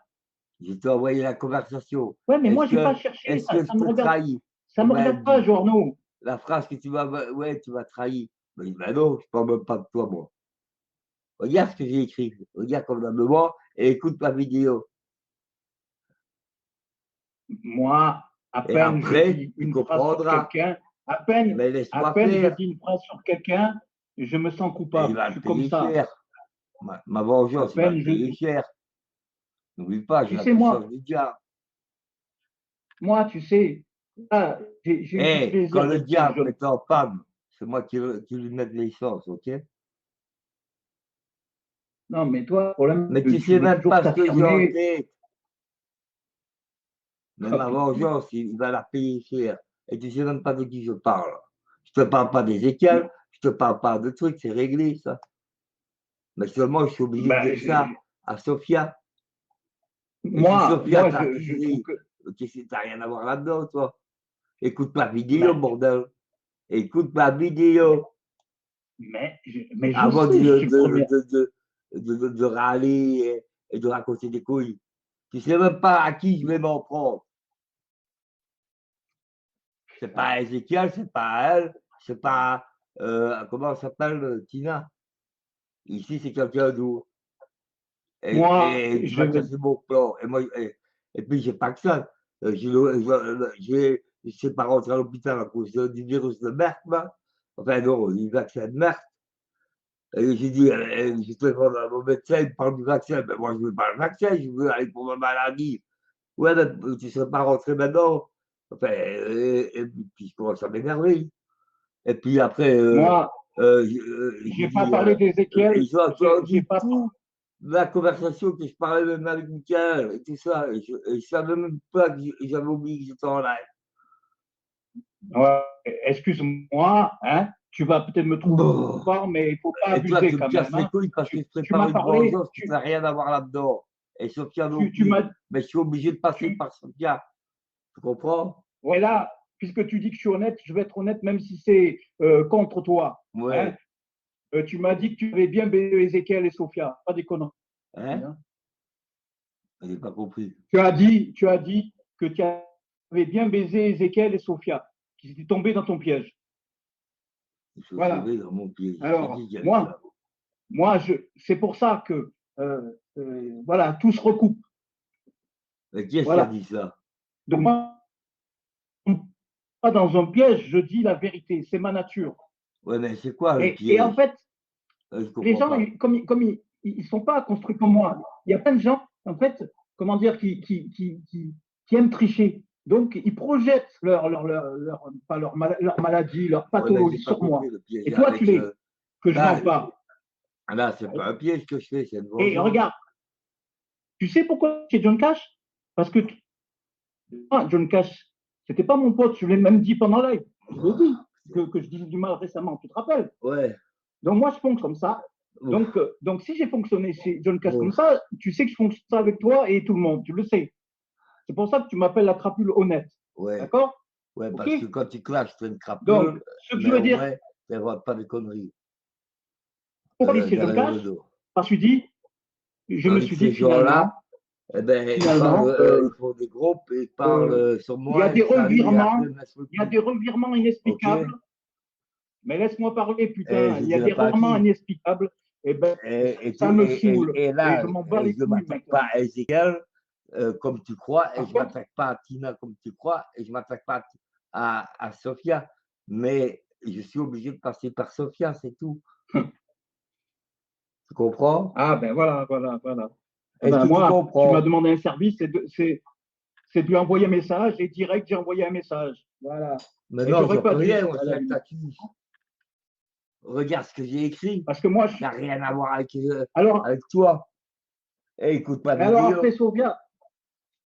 Je t'ai envoyé la conversation. ouais, mais moi, Est-ce j'ai pas que, cherché. est-ce que je Ça me te regarde, trahis? ça On me m'a regarde pas, dit, Journaux. la phrase que tu m'as, ouais, tu m'as trahi. Mais ben non, je parle même pas de toi, moi. Regarde ce que j'ai écrit. Regarde convenablement et écoute ma vidéo. Moi, à Et peine je après, dis tu une phrase sur comprendras. quelqu'un, Mais à laisse-moi peine je faire. dis une phrase sur quelqu'un, je me sens Et il coupable. va Je le suis comme payer ça. cher. Ma À vengeance, il va le peine payer cher. N'oublie pas, j'ai tu la sais, puissance du diable. moi, tu sais, là, j'ai eu du Et quand plaisir le d'être avec diable John. est en panne, c'est moi qui lui mets de l'essence, ok? Non, mais toi, le problème, Mais c'est tu que tu sais veux même toujours pas ce que j'ai en t'affirmer. tête. Mais Ah, ma putain. vengeance, il va la payer cher. Et tu sais même pas de qui je parle. Je te parle pas d'Ézéchiel, je te parle pas de trucs, c'est réglé ça. Mais seulement je suis obligé de Ben, dire ça à Sophia. Et si Sophia moi, t'a je trouve accusé, que. t'as rien à voir là-dedans, toi. Écoute ma vidéo, Ben, bordel. Écoute ma vidéo. mais je Avant sais, je suis le premier. de râler et de raconter des couilles. Tu sais même pas à qui je vais m'en prendre. C'est pas à Ezekiel, c'est pas à elle, c'est pas comment elle s'appelle, Tina. Ici, c'est quelqu'un d'autre. Moi, Et tu vas casser mon plan. Et puis, j'ai pas que ça. Je ne sais pas rentrer à l'hôpital à cause du virus de merde. Enfin, non, du vaccin de merde. Et j'ai dit, je téléphone à mon médecin, il me parle du vaccin. Mais moi, je ne veux pas le vaccin, je veux aller pour ma maladie. Ouais, mais tu ne serais pas rentré maintenant. Enfin, et puis, je commence à m'énerver. Et puis après, moi, j'ai j'ai pas dit, parlé d'Ézéchiel, ils ont j'ai entendu pas. tout la conversation que je parlais même avec Michael et tout ça. Et je ne savais même pas que j'avais oublié que j'étais en live. Ouais, excuse-moi, hein, tu vas peut-être me trouver Bon. fort, mais il ne faut pas Et toi, abuser tu me quand casses même. les Hein. couilles parce que je Tu prépare m'as une parlé, vengeance qui n'a rien à voir là-dedans. Et Sophia non tu plus. m'as, Mais je suis obligé de passer tu, par Sophia. Tu comprends? voilà, puisque tu dis que je suis honnête, je vais être honnête même si c'est contre toi. Hein. Ouais. Tu m'as dit que tu avais bien baisé Ézéchiel et Sophia, pas des conneries. Hein? Hein. Je n'ai pas compris. Tu as dit que tu avais bien baisé Ézéchiel et Sophia, qui étaient tombés dans ton piège. Je suis Voilà. tombé dans mon pied. J'ai Alors, dit qu'il y avait ça. moi c'est pour ça que, voilà, tout se recoupe. Mais qui est-ce qui a Voilà. dit ça? Donc, moi, pas dans un piège, je dis la vérité, c'est ma nature. Ouais, mais c'est quoi le Et en piège? fait, Je les comprends gens, pas. comme ils sont pas construits comme moi, il y a plein de gens, en fait, comment dire, qui aiment tricher. Donc, ils projettent pas leur maladie, leur Ouais, mais pathologie j'ai pas sur moi. compris le piège Et toi, avec. tu l'es, que je Là, mens pas. là c'est pas un piège que je fais, c'est une Et vengeance. regarde, tu sais pourquoi c'est John Cash? Parce que John Cash, c'était pas mon pote, je l'ai même dit pendant live. Je l'ai dit que je disais du mal récemment, tu te rappelles? Ouais. Donc moi, je fonctionne comme ça. Ouf. Donc si j'ai fonctionné chez John Cash comme Ouf. ça, tu sais que je fonctionne ça avec toi et tout le monde, tu le sais. C'est pour ça que tu m'appelles la crapule honnête. Ouais. D'accord? Ouais, Ok? parce que quand tu clashes, tu es une Donc, crapule, ce que je mais veux au dire, moins, tu n'inventes pas de conneries pourquoi aller chez John derrière Cash? le dos. Parce que je me Tandis que suis dit ces gens-là, finalement, eh ben, finalement, ils font des groupes, ils euh, parlent sur il y a moi, ils des me saluent et après revirements, ils me laissent le il y a coup. des revirements Ok? inexplicables. Mais laisse-moi parler, Et putain. je Il y a dirais des pas à revirements qui. inexplicables. Et ben, Et, ça me saoule. et Et là, je m'en bats les je ne couilles m'attaque pas maintenant. à Ezekiel comme tu crois, et Par je ne contre, m'attaque pas à Tina comme tu crois, et je ne m'attaque pas à Sophia. Mais je suis obligé de passer par Sophia, c'est tout. Tu comprends? ah ben voilà, voilà, voilà. Ah Est-ce ben que tu moi, tu m'as comprends? demandé un service, c'est de lui envoyer un message et direct, j'ai envoyé un message. Voilà. Mais Et non, j'aurais j'en pas peux dû, rien, moi, à si la elle limite. t'accuse. Regarde ce que j'ai écrit. Parce que moi, Ça n'a rien à voir alors, avec toi. Et écoute ma alors vidéo.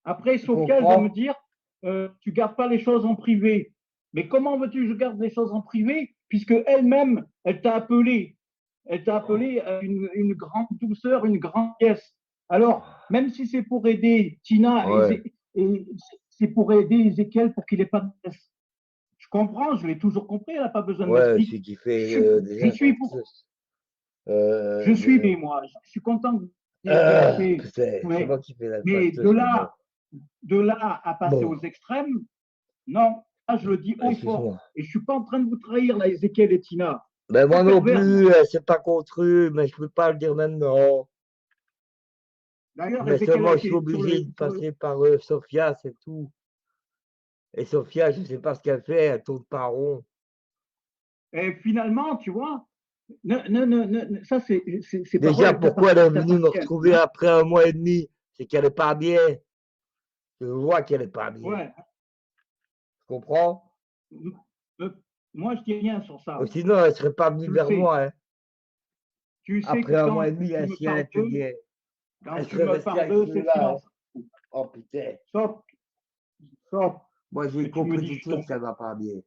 après Tu Sophia, elle va me comprends? dire, tu gardes pas les choses en privé. Mais comment veux-tu que je garde les choses en privé puisque elle-même, elle t'a appelé. Elle t'a appelé à une grande douceur, une grande pièce. Alors, même si c'est pour aider Tina Ouais, et c'est pour aider Ézéchiel pour qu'il n'ait pas de pièce. Je comprends, je l'ai toujours compris, elle n'a pas besoin de ouais, m'expliquer. celui qui fait Je des suis pour, injustices. je suis, Euh, mais moi, je suis content que vous ayez bien fait. putain, c'est Mais, moi qui fais la mais fâcheuse, mais bon. de là à passer Bon, aux extrêmes, non, là, je le dis haut et fort. excuse-moi. Et je ne suis pas en train de vous trahir, là, Ézéchiel et Tina. Ben Pas moi non pervers, moi. plus, c'est pas contre eux, mais je peux pas le dire maintenant. D'ailleurs, Mais Ézéchiel a seulement je suis été obligé de sur le- passer par Sophia, c'est tout. Et Sophia, je sais pas ce qu'elle fait, elle tourne pas rond. Et finalement, tu vois, ça, c'est Déjà, parole pourquoi elle est qui venue me t'appartient. retrouver Hein. après 1 mois et demi? C'est qu'elle est pas bien. Je vois qu'elle est pas bien. Ouais. Tu comprends? Euh, Moi, je dis rien sur ça. Sinon, elle serait pas venue Tu le vers sais. moi. Hein. Tu sais que Après 1 mois et demi, tu me si elle parles était d'eux, bien, quand elle tu serait me restée parles avec d'eux, c'est le celui-là. Hein. silence. Oh putain. Sauf, sauf Moi, j'ai que tu me compris dis, tout de suite qu'elle va pas bien.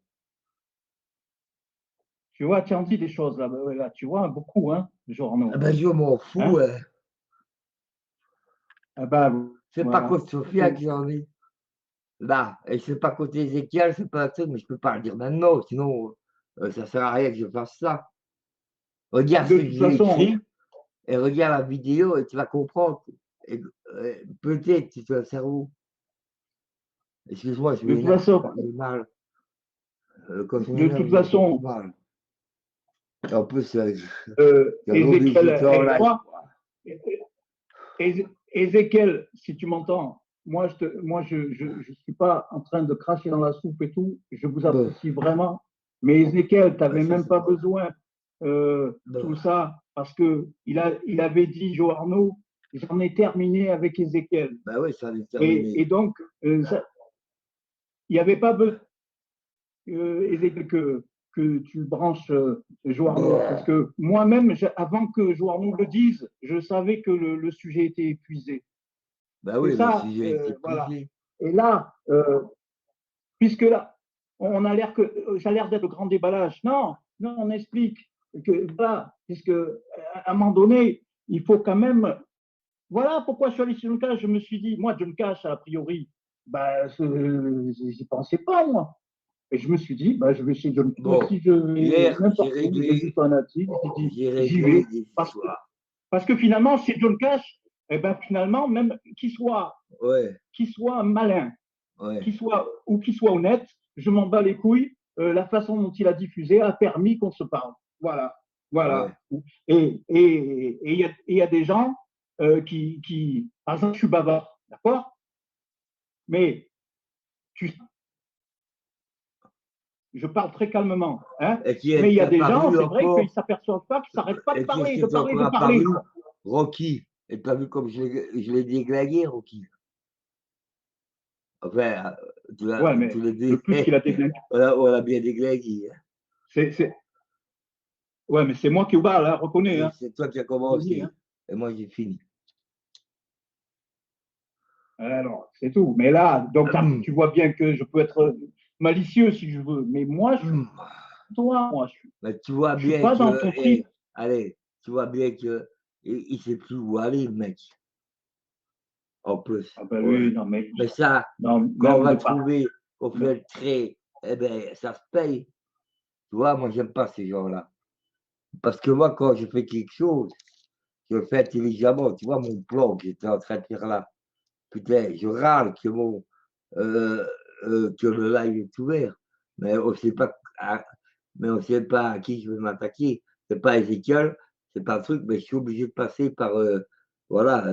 tu vois, tu en dis des choses là, là tu vois, beaucoup, hein, Ah journaux. ben, je m'en fous. Hein? Hein. Ah ben, C'est pas voilà. contre Sophia que j'en ai. Là, et c'est pas côté Ézéchiel, c'est pas un truc, mais je peux pas le dire maintenant, sinon ça sert à rien que je fasse ça. Regarde ce De que toute j'ai façon, écrit et regarde la vidéo et tu vas comprendre. Et, peut-être tu as un cerveau. Excuse-moi, je de toute m'énerve, je façon, parle mal. Quand je de m'énerve, toute je parle façon, mal. Et en plus, il y a Ézéchiel l'obésité en et live. toi, Ézéchiel, si tu m'entends, moi je suis pas en train de cracher dans la soupe et tout, je vous Bon, apprécie vraiment, mais Ézéchiel, tu bah, n'avais ça même c'est pas bon. besoin Bon, tout ça, parce que il avait dit, Joe Arnaud, j'en ai terminé avec Ézéchiel. bah oui, ça est terminé. Et donc, il n'y avait pas besoin, Ézéchiel, que tu branches Joe Arnaud, parce Bon, que moi-même, avant que Joe Arnaud le dise, je savais que le sujet était épuisé. bah C'est oui, le ça, sujet est voilà. épuisé. Et là, puisque là, on a l'air que ça a l'air d'être le grand déballage. Non, non, on explique que voilà, puisque à un moment donné, il faut quand même. Voilà pourquoi je suis allé sur John Cash. Je me suis dit, moi, John Cash, a priori, bah, j'y pensais pas, moi. Et je me suis dit, bah, je vais chez John Cash. Bon, Si je vais hier, n'importe où, je suis fanatique, j'ai j'y vais. réglé des histoires. Parce que finalement, chez John Cash, eh ben, finalement, même Ouais, qu'il soit malin, ouais, qu'il soit honnête, je m'en bats les couilles. La façon dont il a diffusé a permis qu'on se parle. Voilà, ouais. voilà. Et il y a des gens par exemple, je suis bavard, d'accord, mais je parle très calmement, hein. Et qui Mais il y est a des gens, apparu c'est vrai qu'ils ne encore? s'aperçoivent pas, qu'ils ne s'arrêtent pas de Et qui est-ce parler, qui de est parler, encore de parler. apparu? Rocky. Et t'as vu comme je l'ai déglingué, Rocky? Enfin, Ouais, mais tu l'as le plus qu'il a déglingué, on l'a bien déglingué. Hein. c'est, ouais, mais c'est moi qui parle, là, reconnais, hein. C'est toi qui as Je dis, hein. commencé. Et moi, j'ai fini. Alors, c'est tout. Mais là, donc, tu vois bien que je peux être malicieux si je veux. Mais moi, je suis toi. Moi, Mais tu vois je suis bien pas dans que, ton trip. allez, tu vois bien que il sait plus où aller, le mec. En plus. Ah ben Ouais. oui, non, mais Mais ça, non, quand on même va de pas. trouver, on fait le trait, eh ben, ça se paye. Tu vois, moi, j'aime pas ces gens-là. Parce que moi, quand je fais quelque chose, je le fais intelligemment. Tu vois, mon plan que j'étais en train de faire là. Putain, je râle euh, que le live est ouvert. Mais on sait pas, mais on sait pas à qui je vais m'attaquer. C'est pas Ezekiel, c'est pas un truc, mais je suis obligé de passer par, voilà,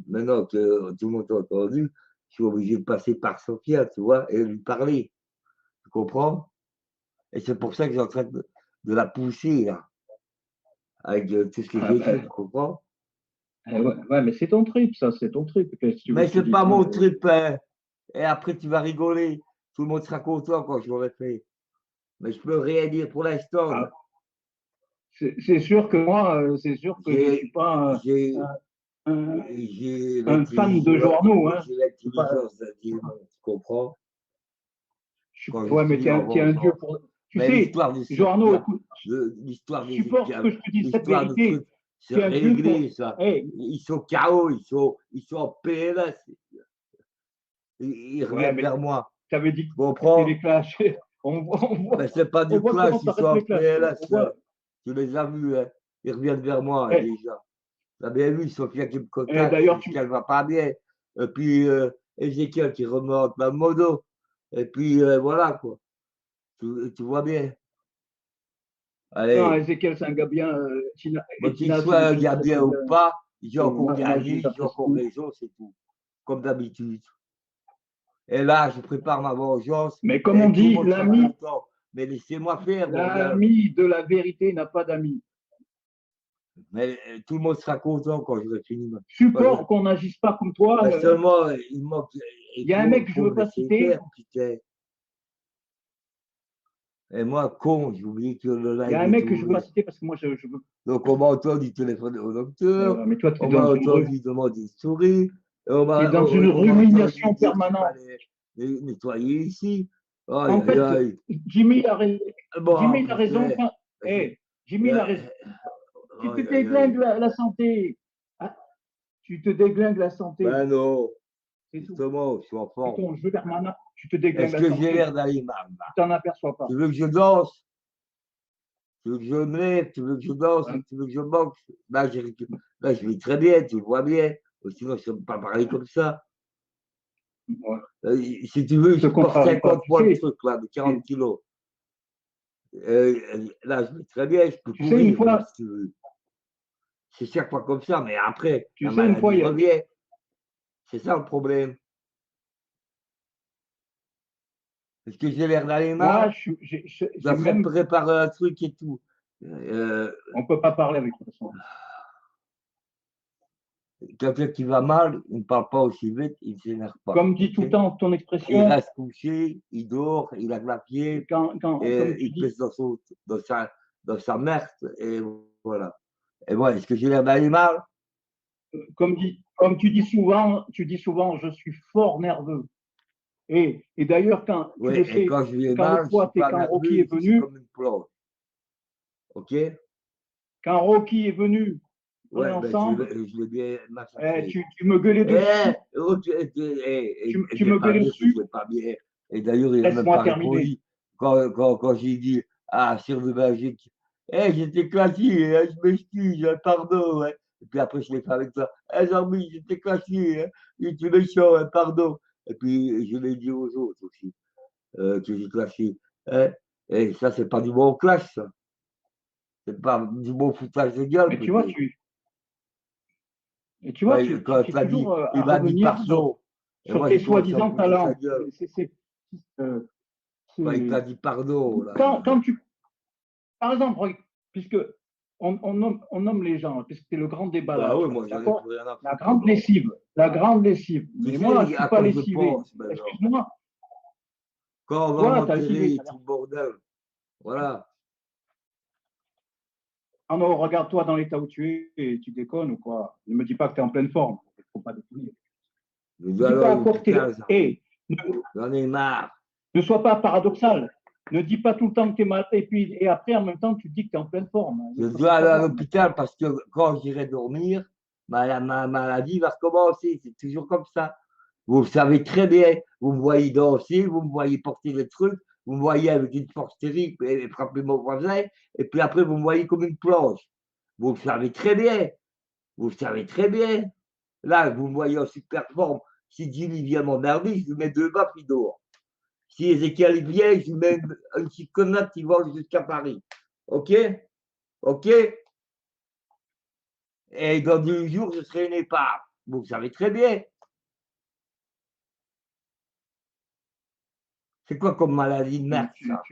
maintenant que tout le monde a entendu, je suis obligé de passer par Sophia, tu vois, et lui parler. Tu comprends? Et c'est pour ça que j'ai en train de la pousser, là, avec tout ce que Ah j'ai écrit, ben, tu comprends? ouais, mais c'est ton trip, ça, c'est ton trip. Qu'est-ce que tu veux Mais que je te c'est dise? pas mon trip, hein. Et après, tu vas rigoler. Tout le monde sera content quand je l'aurai fait. Mais je peux rien dire pour l'instant. Ah, c'est sûr que moi, c'est sûr que je suis J'ai pas j'ai- un, j'ai un fan de journaux, hein. j'ai Je suis pas, l'intelligence d'un démon, tu comprends? Quand je ouais, mais suis en t'es un dieu vengeance. Tu Mais sais, l'histoire de Jean-Arnaud, écoute, l'histoire des supporte que je te dise cette l'histoire de vérité. trucs, c'est Tu as vu réglé, ça. Hey, Ils sont KO, ils sont en PLS. Ils ouais, reviennent mais vers moi. tu avais dit Tu que c'était comprends? les clashs. Mais c'est pas On du voit clash, comment ils sont t'arrêtes en les clashs. PLS. On voit, Tu les as vus, hein. Ils reviennent vers moi, hey, déjà. Tu as bien vu, Sophia qui me contacte, d'ailleurs, c'est qu'elle va pas bien. Et puis, Ezekiel qui remonte ma modo. Et puis, voilà, quoi. Tu vois bien. non, Allez, Ezekiel, c'est un gars bien. bon, Et qu'il Tina, c'est soit une un fille gars très, très bien ou bien. pas, j'ai Et encore moi, je gagné, les j'ai apprécie. encore raison, c'est tout. Comme d'habitude. Et là, je prépare ma vengeance Mais comme on et tout le dit, monde sera content. Mais laissez-moi faire, bordel. l'ami de la vérité n'a pas d'amis. Mais tout le monde sera content quand j'aurai fini. Support qu'on n'agisse pas comme toi. Mais seulement, il manque. Il y a un mec que je ne veux pas citer. Faire, putain. Et moi, con, j'ai oublié que le live. Il y a un mec que je ne veux pas citer parce que moi, je veux. Donc, on m'a entendu téléphoner au docteur. Mais toi, tu es On m'a dans une entendu demander une souris. Tu es dans une rumination permanente. Nettoyer ici. En Aïe, fait, aïe, Jimmy a raison. bon, Jimmy a raison. putain. Hey, Jimmy a raison. Tu te Aïe, déglingues la santé. Ah, tu te déglingues la santé. Ben non. C'est tout. Justement, je suis en forme. Ton jeu permanent, tu te déglingues Est-ce la que santé. j'ai l'air d'aller mal? Tu t'en aperçois pas. Tu veux que je danse? Tu veux que je me lève? Tu veux que je danse? Ouais. Tu veux que je boxe? Là, je vais très bien, tu le vois bien. Sinon, je ne sais pas parler comme ça. Ouais. Si tu veux, je porte 50 poids de truc, là, de 40 kilos. Là, je vais très bien, je peux courir, une fois, si tu veux. C'est chaque fois comme ça, mais après, tu la sais, une fois, maladie revient. C'est ça le problème. Est-ce que j'ai l'air d'aller mal? Je dois même... préparer un truc et tout. On ne peut pas parler avec toi. Quelqu'un qui va mal, il ne parle pas aussi vite, il ne s'énerve pas. Comme dit tout le temps ton expression. Il reste couché, il dort, il a de la pied, et il pèse dans sa merde, et voilà. Et voilà, est-ce que j'ai l'air d'aller mal? Comme tu dis souvent, je suis fort nerveux. Et d'ailleurs, quand oui, tu le sais, quand je vais quand mal, le fois, quand Rocky est venu, comme une plante. OK? Quand Rocky est venu, on est ensemble, je l'ai bien massacré. tu me gueulais dessus. Tu me gueulais dessus. Je pas bien. Et d'ailleurs, il n'a même pas répondu. Quand j'ai dit à Sir de Belgique, j'étais classique, hein, je m'excuse, pardon. Hein. Et puis après, je l'ai fait avec ça. Jean-Mi, j'étais classique, hein, j'étais méchant, hein, pardon. Et puis, je l'ai dit aux autres aussi, que j'ai clashé. Hein. Et ça, c'est pas du bon clash, ça. C'est pas du bon foutage de gueule. Mais tu vois, tu vois, tu es toujours à revenir sur tes soi-disant talents. Il t'a dit pardon. Là. Quand tu... Par exemple, puisque on nomme les gens, puisque c'est le grand débat là. Oui, moi, d'accord. La grande lessive. La grande lessive. Mais moi, je ne suis pas lessivé. Excuse-moi. Quand on va m'enterrer, tout le bordel. Voilà. Ah non, regarde-toi dans l'état où tu es et tu déconnes ou quoi. Ne me dis pas que tu es en pleine forme. Il ne faut pas déconner. J'en ai marre. Ne sois pas paradoxal. Ne dis pas tout le temps que tu es malade et après, en même temps, tu dis que tu es en pleine forme. Je dois aller à l'hôpital parce que quand j'irai dormir, ma maladie va recommencer. C'est toujours comme ça. Vous le savez très bien. Vous me voyez danser, vous me voyez porter des trucs, vous me voyez avec une force terrible et frapper mon voisin, et puis après, vous me voyez comme une planche. Vous le savez très bien. Vous le savez très bien. Là, vous me voyez en super forme. Si Jimmy vient m'emmerder, je lui mets 2 baffes, il dort. Si Ezekiel vient, je lui mets une petite connasse qui vole jusqu'à Paris. OK? OK? Et dans 2 jours, je serai une épave. Vous le savez très bien. C'est quoi comme maladie de merde, ça?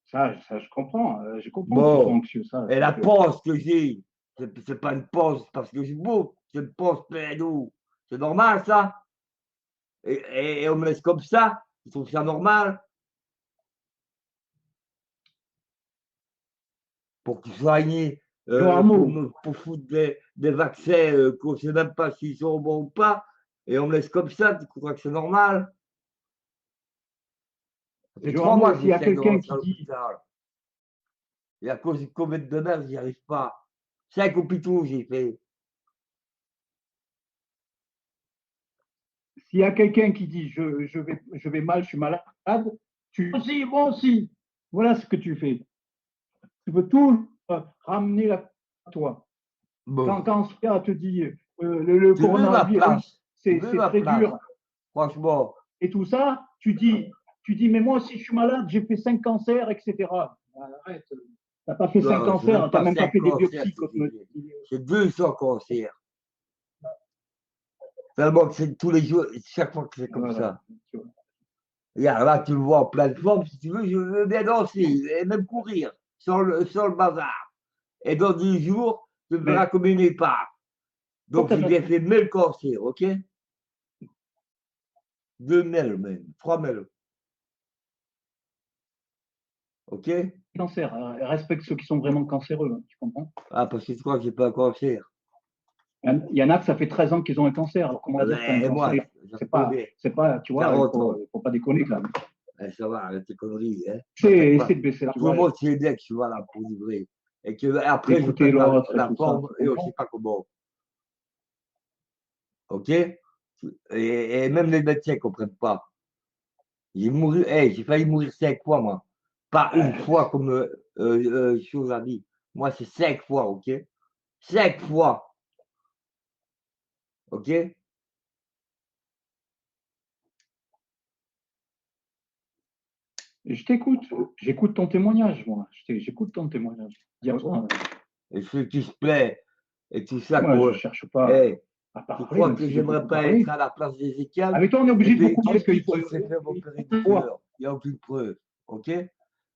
Ça, je comprends. Je comprends bon, que tu sois anxieux. Ça, et la pause que j'ai, c'est pas une pause parce que je bouffe, c'est une pause pleine d'eau. C'est normal, ça? Et on me laisse comme ça? Je trouve ça normal? Pour que tu soignes, pour foutre des vaccins qu'on ne sait même pas s'ils sont bons ou pas, et on me laisse comme ça, tu crois que c'est normal? Ça fait 3 Johannes, mois que s'il y a j'essaie de quelqu'un rentrer à qui dit, l'hôpital. Et à cause du Covid de merde, j'y arrive pas. 5 hôpitaux, j'ai fait. s'il y a quelqu'un qui dit je vais mal, je suis malade, tu dis aussi, moi aussi. Voilà ce que tu fais. Tu veux tout ramener à toi. Bon, Quand Sophia te dit le tu veux ma coronavirus, place. Tu c'est veux ma très place. dur Franchement, et tout ça, tu dis, mais moi aussi je suis malade, j'ai fait 5 cancers, etc. Arrête, tu n'as pas fait 5 non, c'est même cancers, tu n'as pas même pas 5 fait des cancers, biopsies comme me dit. c'est 200 cancers. Tellement que c'est tous les jours, chaque fois que c'est comme Voilà, ça. tu vois. Regarde, là, tu le vois en pleine forme. Si tu veux, je veux bien danser et même courir sans le bazar. Et dans 10 jours, tu me verras Mais comme une épave. Donc, j'ai pourquoi bien fait 1000 cancers, ok? 2000 même, 3000, ok? cancer, respecte ceux qui sont vraiment cancéreux, hein, tu comprends? Ah, parce que tu crois que j'ai pas un cancer. Il y en a que ça fait 13 ans qu'ils ont un cancer. Alors comment Ah dire que tu as un ben, moi, cancer? j'en connais C'est pas, tu vois, 40 ans. faut pas déconner quand même. Eh, ça va, arrête tes conneries, hein? M'attaque Essaie pas. de baisser la Tout le voix, monde sait bien que je suis là pour livrer. Et que après, je écouter pète l'autre et la tout ça, forme tu et on ne comprends? sait pas comment. Ok? Et même les médecins ne comprennent pas. J'ai failli mourir 5 fois, moi. Pas une fois comme chose a dit. Moi, c'est 5 fois, ok? 5 fois, ok? Je t'écoute, j'écoute ton témoignage, moi. J'écoute ton témoignage. Dire, Et ceux qui se plaît et tout ça, moi, je quoi. ne cherche pas Eh, à tu parler, crois même que si je veux j'aimerais beaucoup pas parler. être à la place d'Ézéchiel? Avec toi, on est Et obligé de puis, beaucoup qui parler parce dit qu'il faut. qu'il s'est fait opérer du cœur? Il n'y a aucune preuve, ok?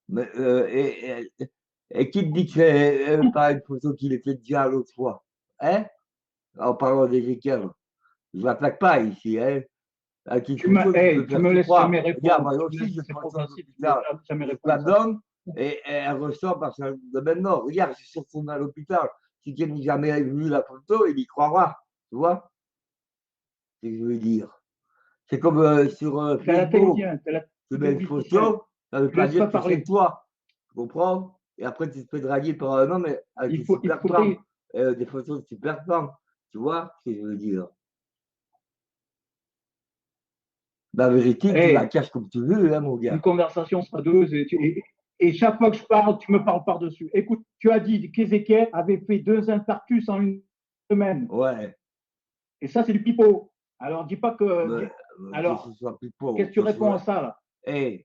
Mais, et qui te dit que c'est pas une photo qu'il était déjà l'autre fois? Hein? En parlant d'Ézéchiel. Je ne m'attaque pas ici, hein? Avec une photo, tu peux Tu faire me tu laisses crois. jamais Regarde, répondre. moi Tu me aussi, laisses, je c'est prends trop soin de facile. Tu me l'hôpital. laisses jamais Je la répondre ça. donne et elle ressort parce que de maintenant, regarde, je suis retourné à l'hôpital. Si quelqu'un n'a jamais vu la photo, il y croira. Tu vois ce que je veux dire? C'est comme sur T'as la tête Facebook. bien, t'as la Tu mets tête une vite qui traîne. photo, ça ne veut Tu pas laisses pas dire que c'est parler. toi. Tu comprends? Et après, tu te fais draguer par un homme avec une Il super femme. faudrait. Des photos de super femmes. Tu vois ce que je veux dire? La vérité, tu la Hey, caches comme tu veux, hein, mon une gars. conversation sera deux et chaque fois que je parle, tu me parles par-dessus. Écoute, tu as dit qu'Ézéchiel avait fait 2 infarctus en une semaine. Ouais. Et ça, c'est du pipeau. Alors, dis pas que. Mais, que ce Alors, soit pipeau, qu'est-ce que tu réponds à ça, là?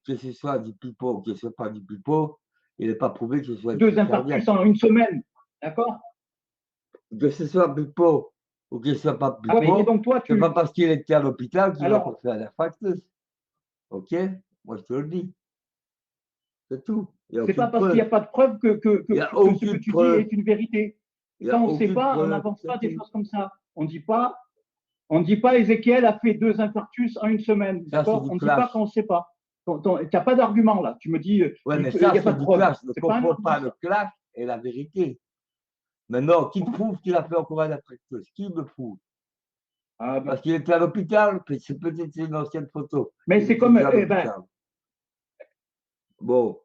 que ce soit du pipeau, que ce soit pas du pipeau, il n'est pas prouvé que ce soit une 2 crise infarctus cardiaque. en une semaine. D'accord? Que ce soit pipeau ou que ce soit pas Ah oui, et pipeau, donc toi, c'est pas parce qu'il était à l'hôpital qu'il va pas Alors, faire un infarctus. Ok? Moi, je te le dis. C'est tout. Il n'y a c'est pas aucune parce qu'il n'y a preuve. pas de preuve Il n'y a que ce que aucune tu dis preuve. est une vérité. Il n'y Ça, a on ne sait aucune pas, on preuve. n'avance pas C'est des tout. choses comme ça. On dit pas Ézéchiel a fait 2 infarctus en une semaine, Ça, c'est d'accord? du On ne dit pas clash. qu'on ne sait pas. Tu n'as pas d'argument là. Tu me dis, Ouais, mais il ça, n'y a pas c'est de du preuve. clash. Ne C'est pas un confonds pas argument, le ça. clash et la vérité. Maintenant, qui prouve qu'il a fait encore un infarctus? Qui me prouve? Ah ben, Parce qu'il était à l'hôpital, c'est peut-être une ancienne photo. mais Il c'est était comme, déjà à l'hôpital. Bon.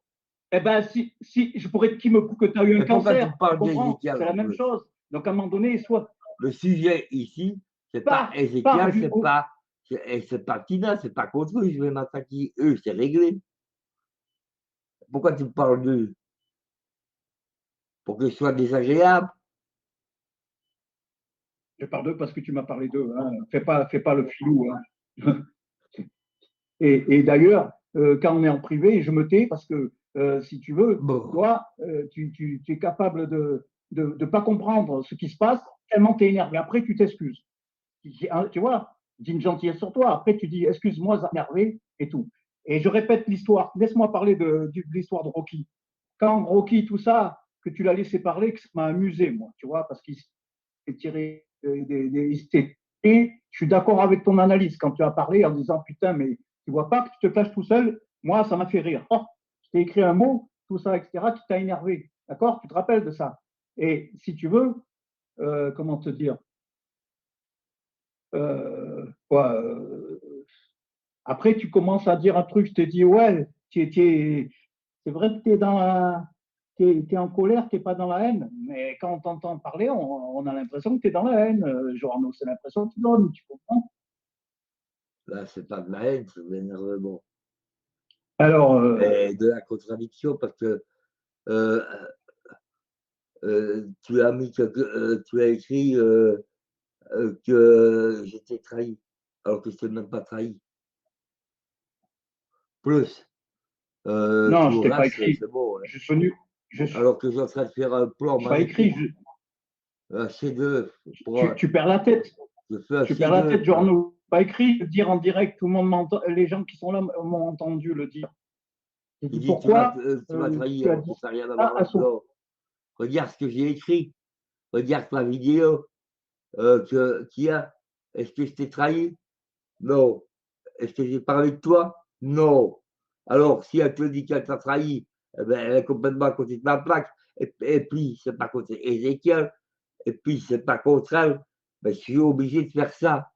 si je pourrais qui me prouve que tu as eu un Mais pourquoi tu cancer, me tu parles comprends? d'Ézéchiel C'est la en même plus? chose. Donc à un moment donné, soit Le sujet ici, c'est pas par Ézéchiel, du haut. c'est pas Tina, c'est pas contre eux, je vais m'attaquer eux, c'est réglé. Pourquoi tu me parles d'eux? Pour que ce soit désagréable? Je parle d'eux parce que tu m'as parlé d'eux. Hein. Fais pas le filou. Hein. Et d'ailleurs, quand on est en privé, je me tais parce que si tu veux, Bon. toi, tu es capable de ne pas comprendre ce qui se passe tellement tu es énervé. Après, tu t'excuses. Tu vois, dis une gentillesse sur toi. Après, tu dis excuse-moi, j'ai énervé et tout. Et je répète l'histoire. Laisse-moi parler de l'histoire de Rocky. Quand Rocky, tout ça, que tu l'as laissé parler, que ça m'a amusé, moi, tu vois, parce qu'il s'est tiré et je suis d'accord avec ton analyse quand tu as parlé en disant putain, mais tu vois pas que tu te clashes tout seul. Moi, ça m'a fait rire. Oh, je t'ai écrit un mot, tout ça, etc., qui t'a énervé. D'accord? Tu te rappelles de ça. Et si tu veux, comment te dire quoi, après, tu commences à dire un truc, je t'ai dit, ouais, C'est vrai que tu es dans t'es en colère, tu n'es pas dans la haine, mais quand on t'entend parler, on a l'impression que tu es dans la haine, Joarno. C'est l'impression que tu donnes, tu comprends? Là, c'est pas de la haine, c'est de l'énervement. Alors, Et de la contradiction, parce que euh, tu as mis tu as écrit que j'étais trahi, alors que je t'ai même pas trahi. Plus, non, je tout ne le t'ai pas reste, écrit. c'est bon. Ouais. Je suis venu. Alors que je suis en train de faire un plan Pas écrit. magnifique, un chef-d'œuvre. Tu perds la tête. Je fais un Tu perds la tête, chef-d'œuvre. Joarno. Pas écrit, le dire en direct. Tout le monde m'entend. Les gens qui sont là m'ont entendu le dire. J'ai Tu dit dis que pourquoi tu m'as trahi tu as alors dit que ça n'a rien à ça voir à Sophie. là-dedans. Regarde ce que j'ai écrit. Regarde ma vidéo qu'il y a. Est-ce que je t'ai trahi? Non. Est-ce que j'ai parlé de toi? Non. Alors, si elle te dit qu'elle t'a trahi, eh ben, elle est complètement à côté de ma plaque. Et puis, c'est pas contre Ézéchiel. Et puis, c'est pas contre elle. Ben, je suis obligé de faire ça.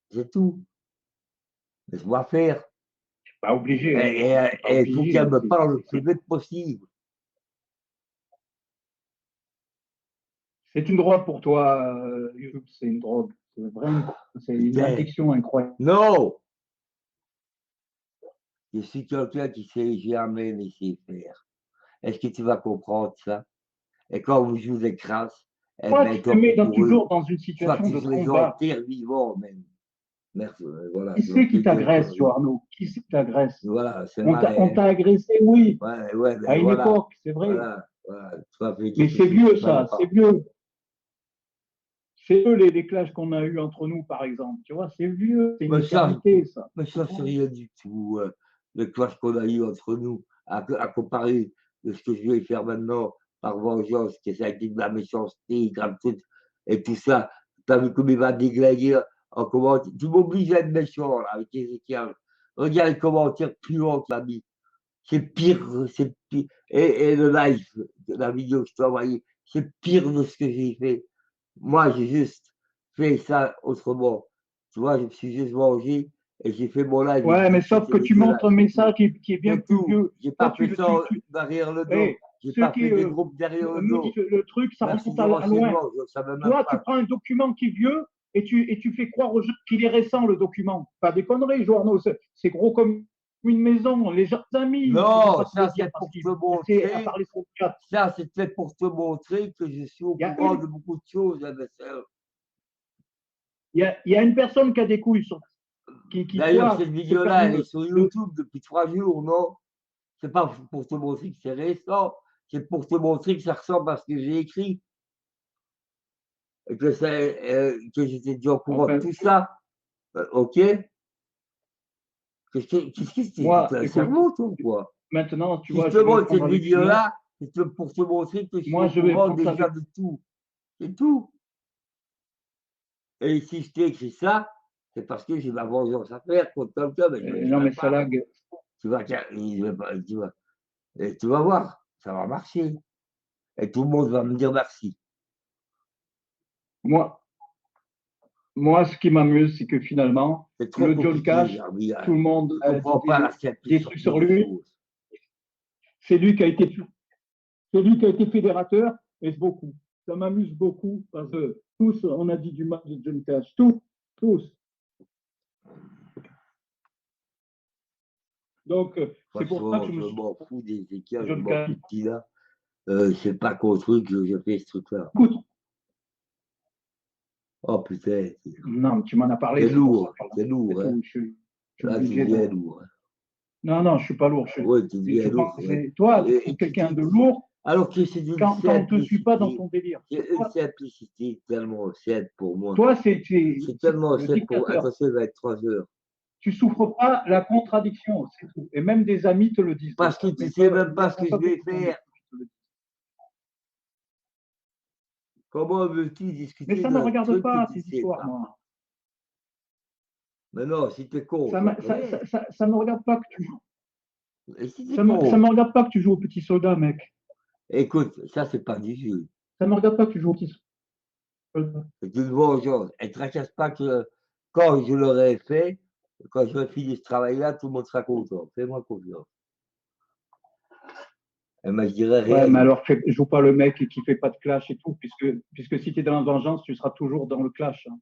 C'est tout. Laisse-moi faire. Pas obligé. Et il faut qu'elle me parle le plus vite possible. C'est une drogue pour toi, YouTube. C'est une drogue. C'est vraiment une addiction incroyable. Non! Je suis quelqu'un qui sait jamais laisser faire. Est-ce que tu vas comprendre ça? Et quand vous jouez des crasses, eh Toi, ben, tu te mets toujours dans une soit situation de tu les combat. enterres vivants même. Merci, voilà. Qui c'est qui t'agresse, Joarno? Qui c'est qui t'agresse? Voilà, c'est On t'a agressé, oui, ouais, à une voilà, époque, c'est vrai. voilà. Mais c'est vieux, ça, c'est vieux. C'est eux les clashs qu'on a eus entre nous, par exemple. Tu vois, c'est vieux, c'est une éternité, ça. Mais ça, c'est rien du tout. Le clash qu'on a eu entre nous, à comparer de ce que je vais faire maintenant par vengeance, que ça a été de la méchanceté, et tout ça. Tu as vu comme il va déglinguer en commentaire. Tu m'obliges à être méchant là, avec Ezekiel. Regarde les commentaires puants que tu as mis. C'est pire, c'est pire. Et le live, la vidéo que je t'ai envoyée, c'est pire de ce que j'ai fait. Moi, j'ai juste fait ça autrement. Tu vois, je me suis juste mangé et j'ai fait mon live. Ouais, mais sauf que tu montres un message qui est bien plus vieux. J'ai pas fait ça derrière le dos. J'ai pas fait des groupes derrière le dos. Le truc, ça remonte à loin. Toi, tu prends un document qui est vieux et tu fais croire aux gens qu'il est récent, le document. Pas des conneries, Joarno. C'est gros comme une maison. Les amis. Non, ça, c'est pour te montrer. Ça, c'est fait pour te montrer que je suis au courant de beaucoup de choses, Il y a une personne qui a des couilles sur. D'ailleurs, cette vidéo-là, elle est sur YouTube depuis 3 jours, non? C'est pas pour te montrer que c'est récent, c'est pour te montrer que ça ressemble à ce que j'ai écrit. Et que j'étais déjà au courant de tout ça. Ok? Qu'est-ce que c'est? Un cerveau, toi, quoi? Maintenant, tu vois. Si je te montre cette vidéo-là, c'est pour te montrer que je suis au courant déjà de tout. C'est tout. Et si je t'ai écrit ça, c'est parce que j'ai ma vengeance à faire contre quelqu'un. Non, mais ça lag. Tu vas voir, ça va marcher. Et tout le monde va me dire merci. Moi, ce qui m'amuse, c'est que finalement, le John Cash, tout le monde a des trucs sur lui. C'est lui qui a été fédérateur, et c'est beaucoup. Ça m'amuse beaucoup parce que tous, on a dit du mal de John Cash. Tous. Donc, c'est pour ça que je m'en fous des équipes, je m'en fous de qui là. C'est pas contre eux que je fais ce truc-là. Écoute. Oh putain. Non, tu m'en as parlé. C'est lourd, c'est lourd. Hein. Là, tu deviens lourd. Non, je suis pas lourd. Oui, tu deviens lourd. Toi, tu es quelqu'un de lourd. Alors que c'est d'une quand on ne te suit pas dans ton délire. C'est une simplicité tellement simple pour moi. Toi, c'est tellement simple pour moi. Attention, il va être 3 heures. Tu souffres pas la contradiction, c'est tout. Et même des amis te le disent. Parce que tu ne sais même pas ce que je vais faire. Comment veux-tu discuter? Mais ça ne me regarde pas, ces histoires, moi. Mais non, si tu es con. Ça ne me regarde pas que tu joues. Si ça ne me regarde pas que tu joues au petit soldat, mec. Écoute, ça, c'est pas du jeu. Ça ne me regarde pas que tu joues au petit soldat. C'est une vengeance. Elle ne tracasse pas que quand je l'aurais fait, Quand je finis ce travail-là, tout le monde sera content. Fais-moi confiance. Et moi, je dirais Ouais, rien. mais alors, joue pas le mec qui fait pas de clash et tout, puisque si tu es dans la vengeance, tu seras toujours dans le clash. Hein.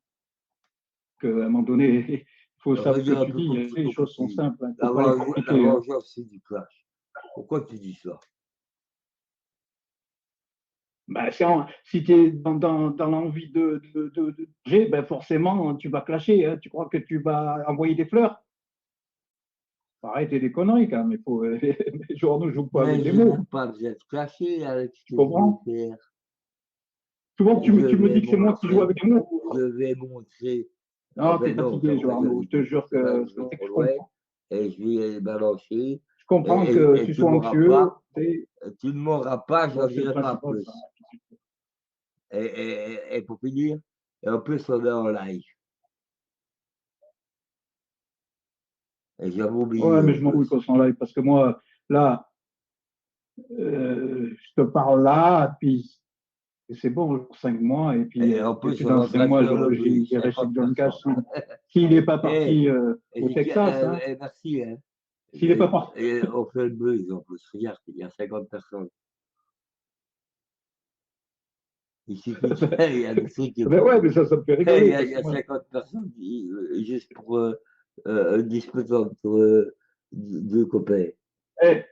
À un moment donné, il faut savoir ce Redis que un tu peu dis. comme Les choses sont simples, il ne La faut pas les compliquer. Hein. vengeance, c'est du clash. Pourquoi tu dis ça? Ben, si tu es dans l'envie de G, ben forcément, tu vas clasher. Hein. Tu crois que tu vas envoyer des fleurs? Faut arrêter des conneries quand même. Il faut, les journaux ne jouent pas Mais avec les je mots. n'ai pas besoin de clasher avec ce Tu que je comprends? vais faire. Souvent, tu Je me vais dis que c'est moi qui joue montrer, avec les mots. je vais montrer. Non, tu es Ben non, fatigué, après, Joarno. Je te jure que je vais c'est que trop je loin comprends. et je vais balancer. Je comprends que Et tu tu ne sois m'auras anxieux. pas, tu ne m'auras pas, je n'en C'est le dirai pas principal, plus. ça. Et pour finir, et en plus, on est en live. Et j'avais oublié Ouais, mais en je m'en fous plus. qu'on s'en live parce que moi, là, je te parle là, puis c'est bon, 5 mois, et puis Et en plus, peut-être on est dans en cinq train de mois, faire le buzz, j'irai chez 50 John Cash personnes. s'il n'est pas Et, parti au Texas. Hein. merci. Hein. S'il n'est pas parti. Et on fait le buzz en plus. Regarde, il y a 50 personnes. Il suffit qu'il y a des trucs. Ben ouais, mais ça me fait rigoler. Il y a 50 personnes juste pour discuter entre deux copains. Eh,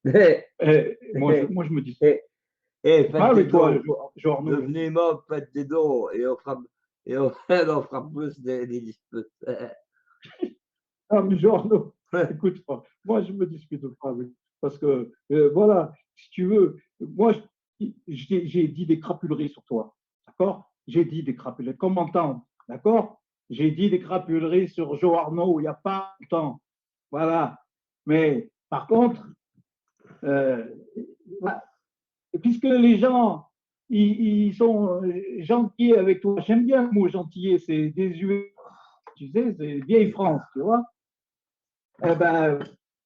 Eh, moi, je me dis, faites des avec toi, dons. Jorno. Devenez membre, faites des dons et on fera plus des disputes. Ah, mais Jorno, écoute, moi, je me dispute pas avec. Parce que, voilà, si tu veux, moi, j'ai dit des crapuleries sur toi. D'accord? J'ai dit des crapuleries. Comme m'entendre. D'accord? J'ai dit des crapuleries sur Joe Arnaud il n'y a pas longtemps. Voilà. Mais par contre, euh, voilà. Et puisque les gens, ils sont gentils avec toi, j'aime bien le mot gentillet, c'est désuet, tu sais, c'est vieille France, tu vois. Eh ben,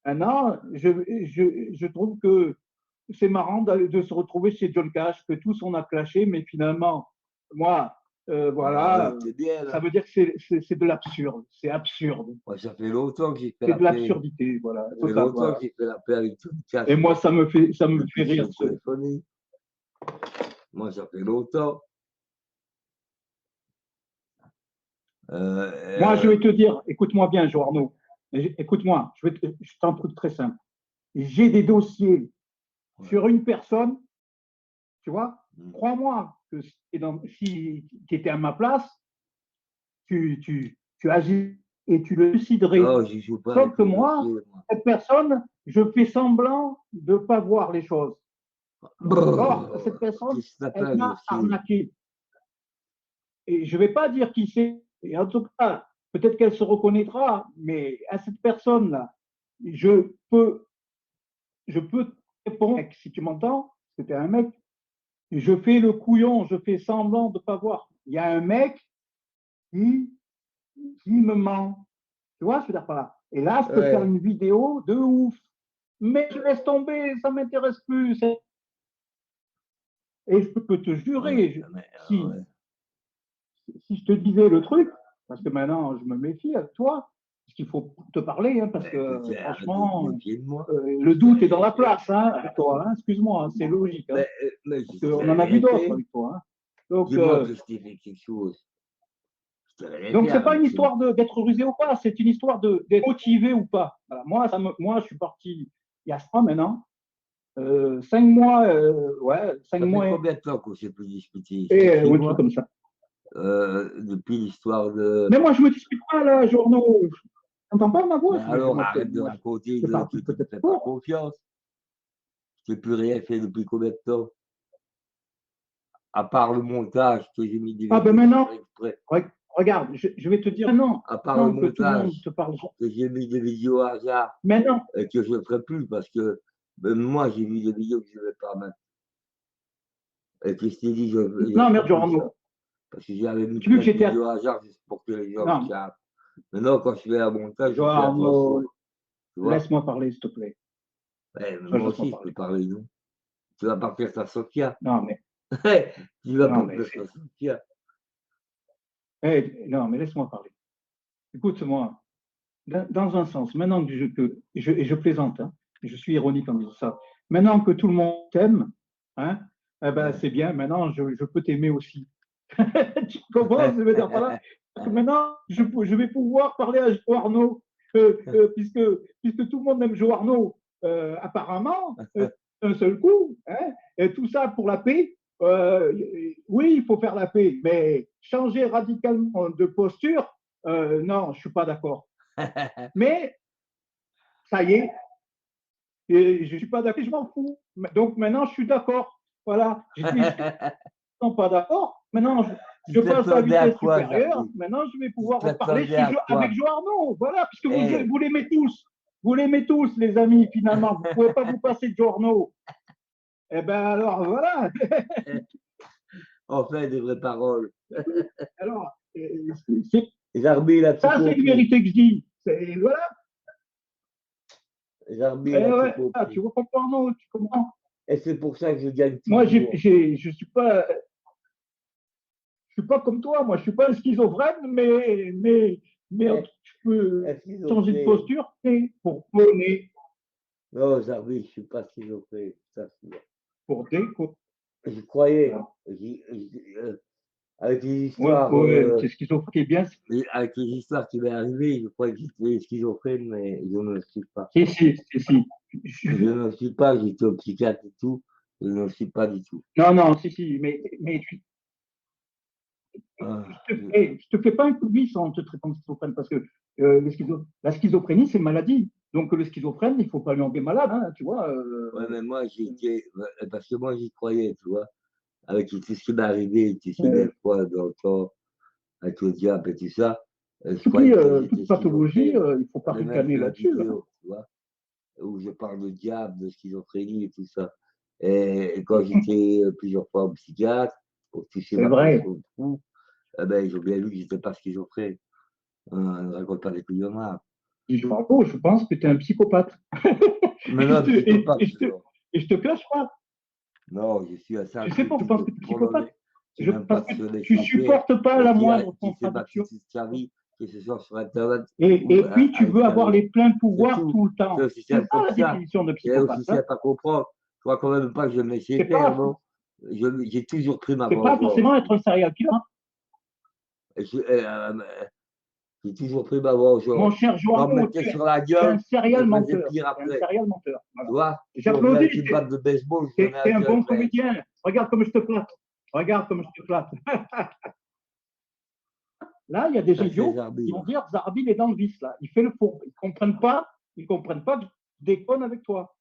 maintenant, je trouve que c'est marrant de se retrouver chez John Cash, que tous on a clashé, mais finalement, moi, voilà, C'est bien, ça là. veut dire que c'est de l'absurde, c'est absurde. Moi, ça fait longtemps que j'ai fait C'est la de paix. l'absurdité, voilà. Ça fait longtemps que j'ai fait la paix avec tout le cash. Et moi, ça me fait rire. Moi, ça fait longtemps. Moi, je vais te dire, écoute-moi bien, Joe Arnaud. Écoute-moi, je t'en truc très simple. J'ai des dossiers sur une personne, tu vois, crois-moi que si tu étais à ma place, tu agis et tu le déciderais. Non, j'y joue pas. Sauf que moi, cette personne, je fais semblant de ne pas voir les choses. Or, cette personne, elle m'a arnaqué. Et je ne vais pas dire qui c'est. Et en tout cas, peut-être qu'elle se reconnaîtra, mais à cette personne-là, je peux te répondre, si tu m'entends, c'était un mec, je fais le couillon, je fais semblant de ne pas voir. Il y a un mec qui me ment. Tu vois, je veux dire par là. Et là, je peux faire une vidéo de ouf. Mais je laisse tomber, ça ne m'intéresse plus. Et je peux te jurer, si je te disais le truc, parce que maintenant, je me méfie avec toi, parce qu'il faut te parler, hein, parce que franchement, le doute est dans la place, hein, avec toi. Hein, excuse-moi, hein, c'est logique. Hein, on en a vu d'autres avec toi. Hein. Donc, dis-moi que je t'ai fait quelque chose. Donc, c'est pas une histoire d'être rusé ou pas, c'est une histoire d'être motivé ou pas. Voilà. Moi, je suis parti il y a 3 maintenant. 5 mois, ouais, 5 ça mois. Fait combien de temps qu'on s'est plus discuté? Et un truc comme ça. Depuis l'histoire de. Mais moi, je me dispute pas là, journaux. T'entends pas ma voix? Alors, arrête de raconter que tu ne fais pas confiance. Je n'ai plus rien fait depuis combien de temps? À part le montage que j'ai mis des vidéos. Ah ben maintenant, regarde, je vais te dire non. À part le montage que j'ai mis des vidéos à hasard. Maintenant. Et que je ne ferai plus parce que même moi, j'ai vu des vidéos que je ne vais pas mettre. Et que je t'ai dit, non, merde, Journaux. Parce que j'avais mis des vidéos à hasard juste pour que les gens regardent. Maintenant, quand je fais un montage, je fais attention. Laisse-moi parler, s'il te plaît. Ouais, moi aussi, je peux parler, non? Tu vas partir ta Sophia. Non, mais. Tu vas partir ta Sophia. Non, mais laisse-moi parler. Écoute-moi. dans un sens, maintenant que et je plaisante, hein, je suis ironique en disant ça, maintenant que tout le monde t'aime, hein, eh ben, c'est bien, maintenant je peux t'aimer aussi. Tu comprends ce que je veux dire par là? Parce que maintenant, je vais pouvoir parler à Joe Arnaud, puisque tout le monde aime Joe Arnaud, apparemment, d'un seul coup, hein, et tout ça pour la paix. Oui, il faut faire la paix, mais changer radicalement de posture, non, je ne suis pas d'accord. Mais ça y est, et je ne suis pas d'accord, je m'en fous. Donc maintenant, je suis d'accord. Voilà, j'étais pas d'accord. Maintenant, je passe à la vitesse supérieure. Maintenant, je vais pouvoir parler avec Joe Arnaud. Voilà, puisque vous l'aimez tous. Vous l'aimez tous, les amis, finalement. Vous ne pouvez pas vous passer de Joe Arnaud. Eh bien, alors, voilà. Enfin, des vraies paroles. Alors, Zarbi, il a tout ça, c'est une vérité que je dis. Voilà. Zarbi, il a tout Ouais, compris. tu comprends, Arnaud, tu comprends. Et c'est pour ça que je gagne toujours. Moi, je suis pas comme toi. Moi, je suis pas un schizophrène, mais je peux changer de posture pour donner. Non, Zarbi, je ne suis pas schizophrène. Pour des. Je croyais. Avec les histoires. C'est schizophrène qui est bien. Avec les histoires qui m'est arrivées, je croyais que j'étais schizophrène, mais je ne le suis pas. Si. Je ne le suis pas, j'étais au psychiatre et tout. Je ne le suis pas du tout. Non, si, mais je te fais pas un coup de vis en te traitant de schizophrène, parce que la schizophrénie, c'est une maladie. Donc le schizophrène, il ne faut pas lui enlever malade, hein, tu vois. Ouais, mais moi, parce que moi, j'y croyais, tu vois. Avec tout ce qui m'est arrivé, tu sais, des fois, dans le temps, avec le diable et tout ça. Toute pathologie, il ne faut pas ricaner là-dessus. Tu vois, où je parle de diable, de schizophrénie et tout ça. Et quand j'étais plusieurs fois au psychiatre, pour toucher ma passion de fou, ben, ils ont bien vu que je n'étais pas schizophrène. Ne raconte pas des couilles de marre. Je pense que tu es un psychopathe. Mais non, psychopathe. Et je te cache pas. Non, je suis un simple. Je sais pas, je pense que tu es psychopathe. Parce que tu ne supportes pas la moindre contradiction. Que ce soit sur Internet. Et puis, tu veux avoir les pleins pouvoirs tout le temps. C'est ça la définition de psychopathe. C'est aussi à comprendre. Je crois quand même pas que je me laisse faire, non? J'ai toujours pris ma vengeance. C'est pas forcément être un serial killer. J'ai toujours pris ma vengeance. Mon cher Joan, sur la gueule, c'est un serial menteur. Pire après. Un serial menteur. Tu vois? J'applaudis. Tu batte de baseball. Tu es un bon comédien. Regarde comme je te flatte. Là, il y a des idiots qui vont dire Zarbi, il est dans le vice, là. Il fait le faux. Ils ne comprennent pas que je déconne avec toi.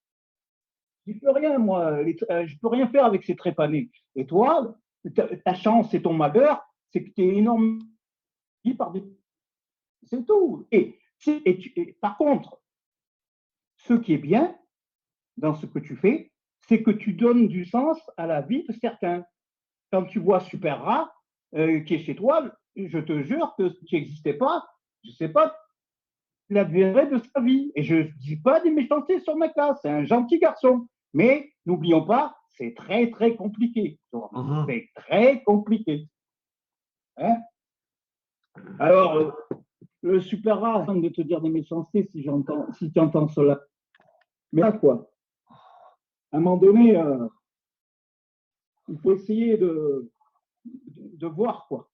Je ne peux rien, moi. Je ne peux rien faire avec ces trépanés. Et toi, ta chance et ton malheur, c'est que tu es énormément par des. C'est tout. Et par contre, ce qui est bien dans ce que tu fais, c'est que tu donnes du sens à la vie de certains. Quand tu vois Super Rat qui est chez toi, je te jure que tu n'existais pas, je ne sais pas la durée de sa vie. Et je ne dis pas des méchancetés sur ma classe, c'est un gentil garçon. Mais n'oublions pas, c'est très, très compliqué. C'est très compliqué. Hein? Alors, le Super Rat, de te dire des méchancetés si tu entends cela. Mais là, quoi? À un moment donné, il faut essayer de voir, quoi.